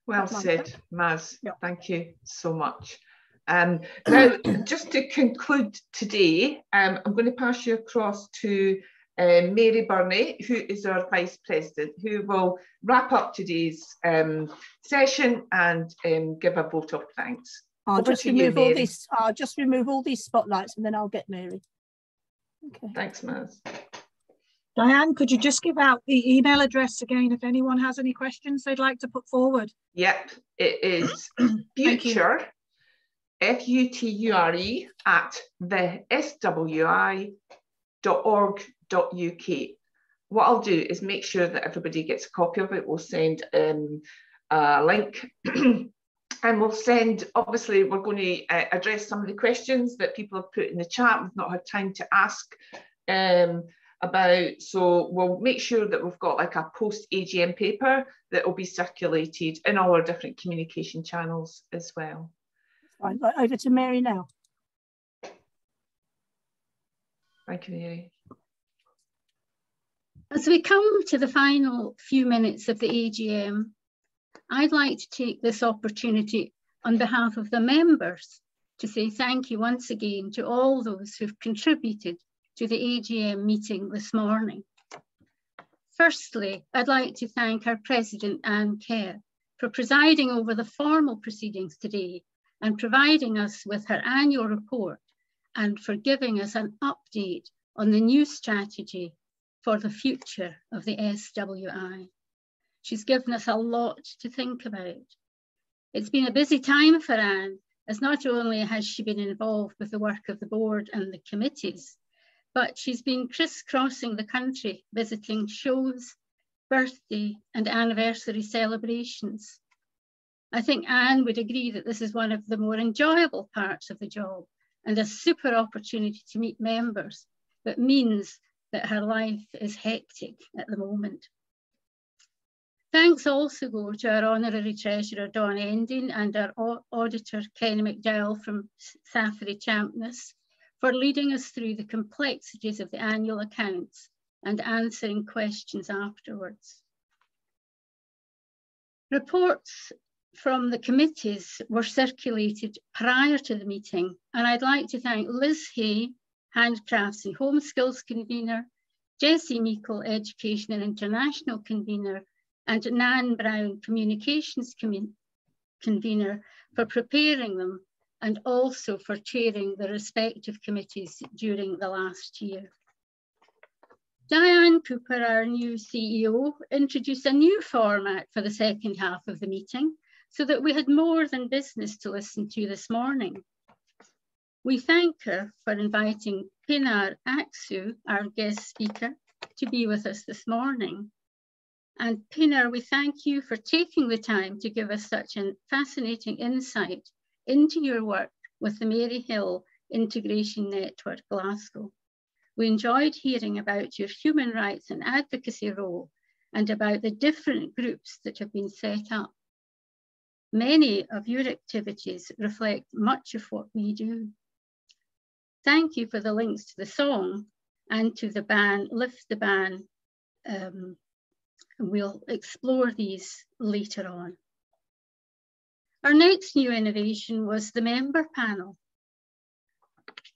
Well said, Maz. Thank you so much. Now, just to conclude today, I'm going to pass you across to Mary Burney, who is our Vice President, who will wrap up today's session and give a vote of thanks.
I'll just remove all these spotlights, and then I'll get Mary. Okay.
Thanks, Maz.
Diane, could you just give out the email address again if anyone has any questions they'd like to put forward?
Yep, it is future, F-U-T-U-R-E, at the SWI.org.uk. What I'll do is make sure that everybody gets a copy of it. We'll send a link. And we'll send, obviously, we're going to address some of the questions that people have put in the chat. We've not had time to ask about, so we'll make sure that we've got like a post-AGM paper that will be circulated in all our different communication channels as well.
Fine. Right, over to Mary now.
Thank you, Mary.
As we come to the final few minutes of the AGM, I'd like to take this opportunity on behalf of the members to say thank you once again to all those who've contributed to the AGM meeting this morning. Firstly, I'd like to thank our President, Anne Kerr, for presiding over the formal proceedings today and providing us with her annual report, and for giving us an update on the new strategy for the future of the SWI. She's given us a lot to think about. It's been a busy time for Anne, as not only has she been involved with the work of the board and the committees, but she's been crisscrossing the country, visiting shows, birthday and anniversary celebrations. I think Anne would agree that this is one of the more enjoyable parts of the job and a super opportunity to meet members, but means that her life is hectic at the moment. Thanks also go to our Honorary Treasurer, Dawn Ending, and our Auditor, Kenny McDowell from Safari Champness, for leading us through the complexities of the annual accounts and answering questions afterwards. Reports from the committees were circulated prior to the meeting, and I'd like to thank Liz Hay, Handcrafts and Home Skills Convener, Jessie Meikle, Education and International Convener, and Nan Brown, Communications Convener, for preparing them and also for chairing the respective committees during the last year. Diane Cooper, our new CEO, introduced a new format for the second half of the meeting so that we had more than business to listen to this morning. We thank her for inviting Pinar Aksu, our guest speaker, to be with us this morning. And Pinar, we thank you for taking the time to give us such a fascinating insight into your work with the Maryhill Integration Network Glasgow. We enjoyed hearing about your human rights and advocacy role and about the different groups that have been set up. Many of your activities reflect much of what we do. Thank you for the links to the song and to the ban, Lift the Ban. We'll explore these later on. Our next new innovation was the member panel.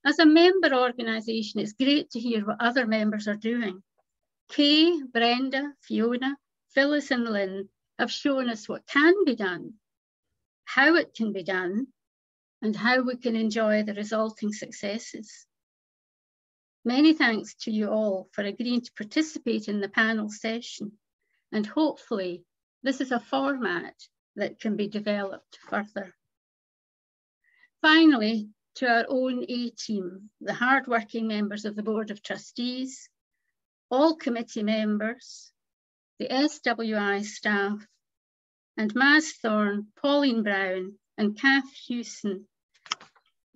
As a member organisation, it's great to hear what other members are doing. Kay, Brenda, Fiona, Phyllis and Lynn have shown us what can be done, how it can be done, and how we can enjoy the resulting successes. Many thanks to you all for agreeing to participate in the panel session, and hopefully this is a format that can be developed further. Finally, to our own A-team, the hard-working members of the Board of Trustees, all committee members, the SWI staff, and Maz Thorne, Pauline Brown, and Kath Hewson,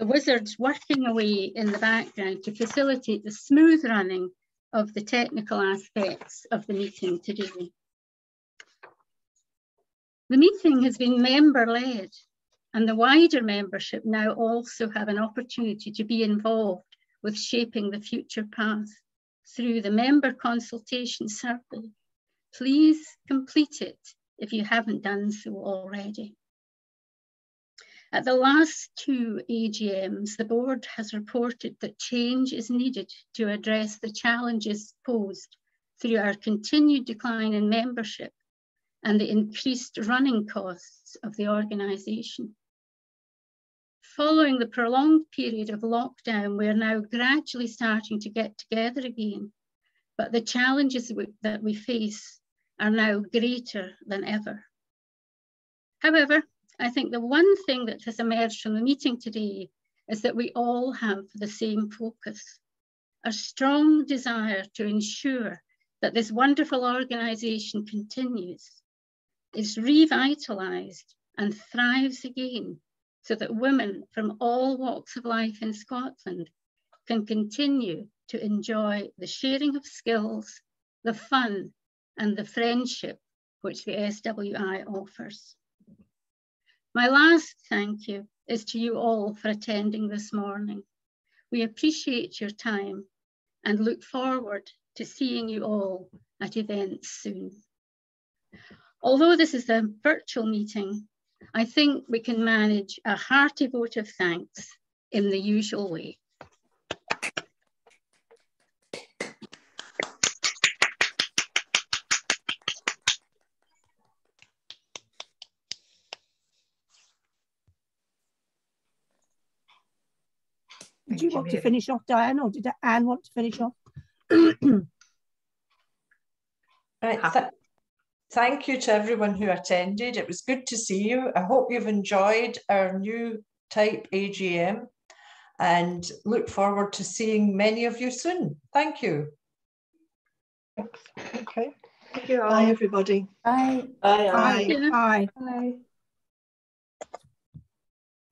the wizards working away in the background to facilitate the smooth running of the technical aspects of the meeting today. The meeting has been member-led, and the wider membership now also have an opportunity to be involved with shaping the future path through the member consultation survey. Please complete it if you haven't done so already. At the last two AGMs, the board has reported that change is needed to address the challenges posed through our continued decline in membership and the increased running costs of the organisation. Following the prolonged period of lockdown, we are now gradually starting to get together again, but the challenges that we face are now greater than ever. However, I think the one thing that has emerged from the meeting today is that we all have the same focus, a strong desire to ensure that this wonderful organisation continues, is revitalised and thrives again, so that women from all walks of life in Scotland can continue to enjoy the sharing of skills, the fun and the friendship which the SWI offers. My last thank you is to you all for attending this morning. We appreciate your time and look forward to seeing you all at events soon. Although this is a virtual meeting, I think we can manage a hearty vote of thanks in the usual way.
Did you want to finish off, Diane, or did Anne want to finish off?
Right. Thank you to everyone who attended. It was good to see you. I hope you've enjoyed our new type AGM and look forward to seeing many of you soon. Thank you.
Okay.
Thank you all.
Bye, everybody.
Bye.
Bye.
Bye.
Bye.
Bye.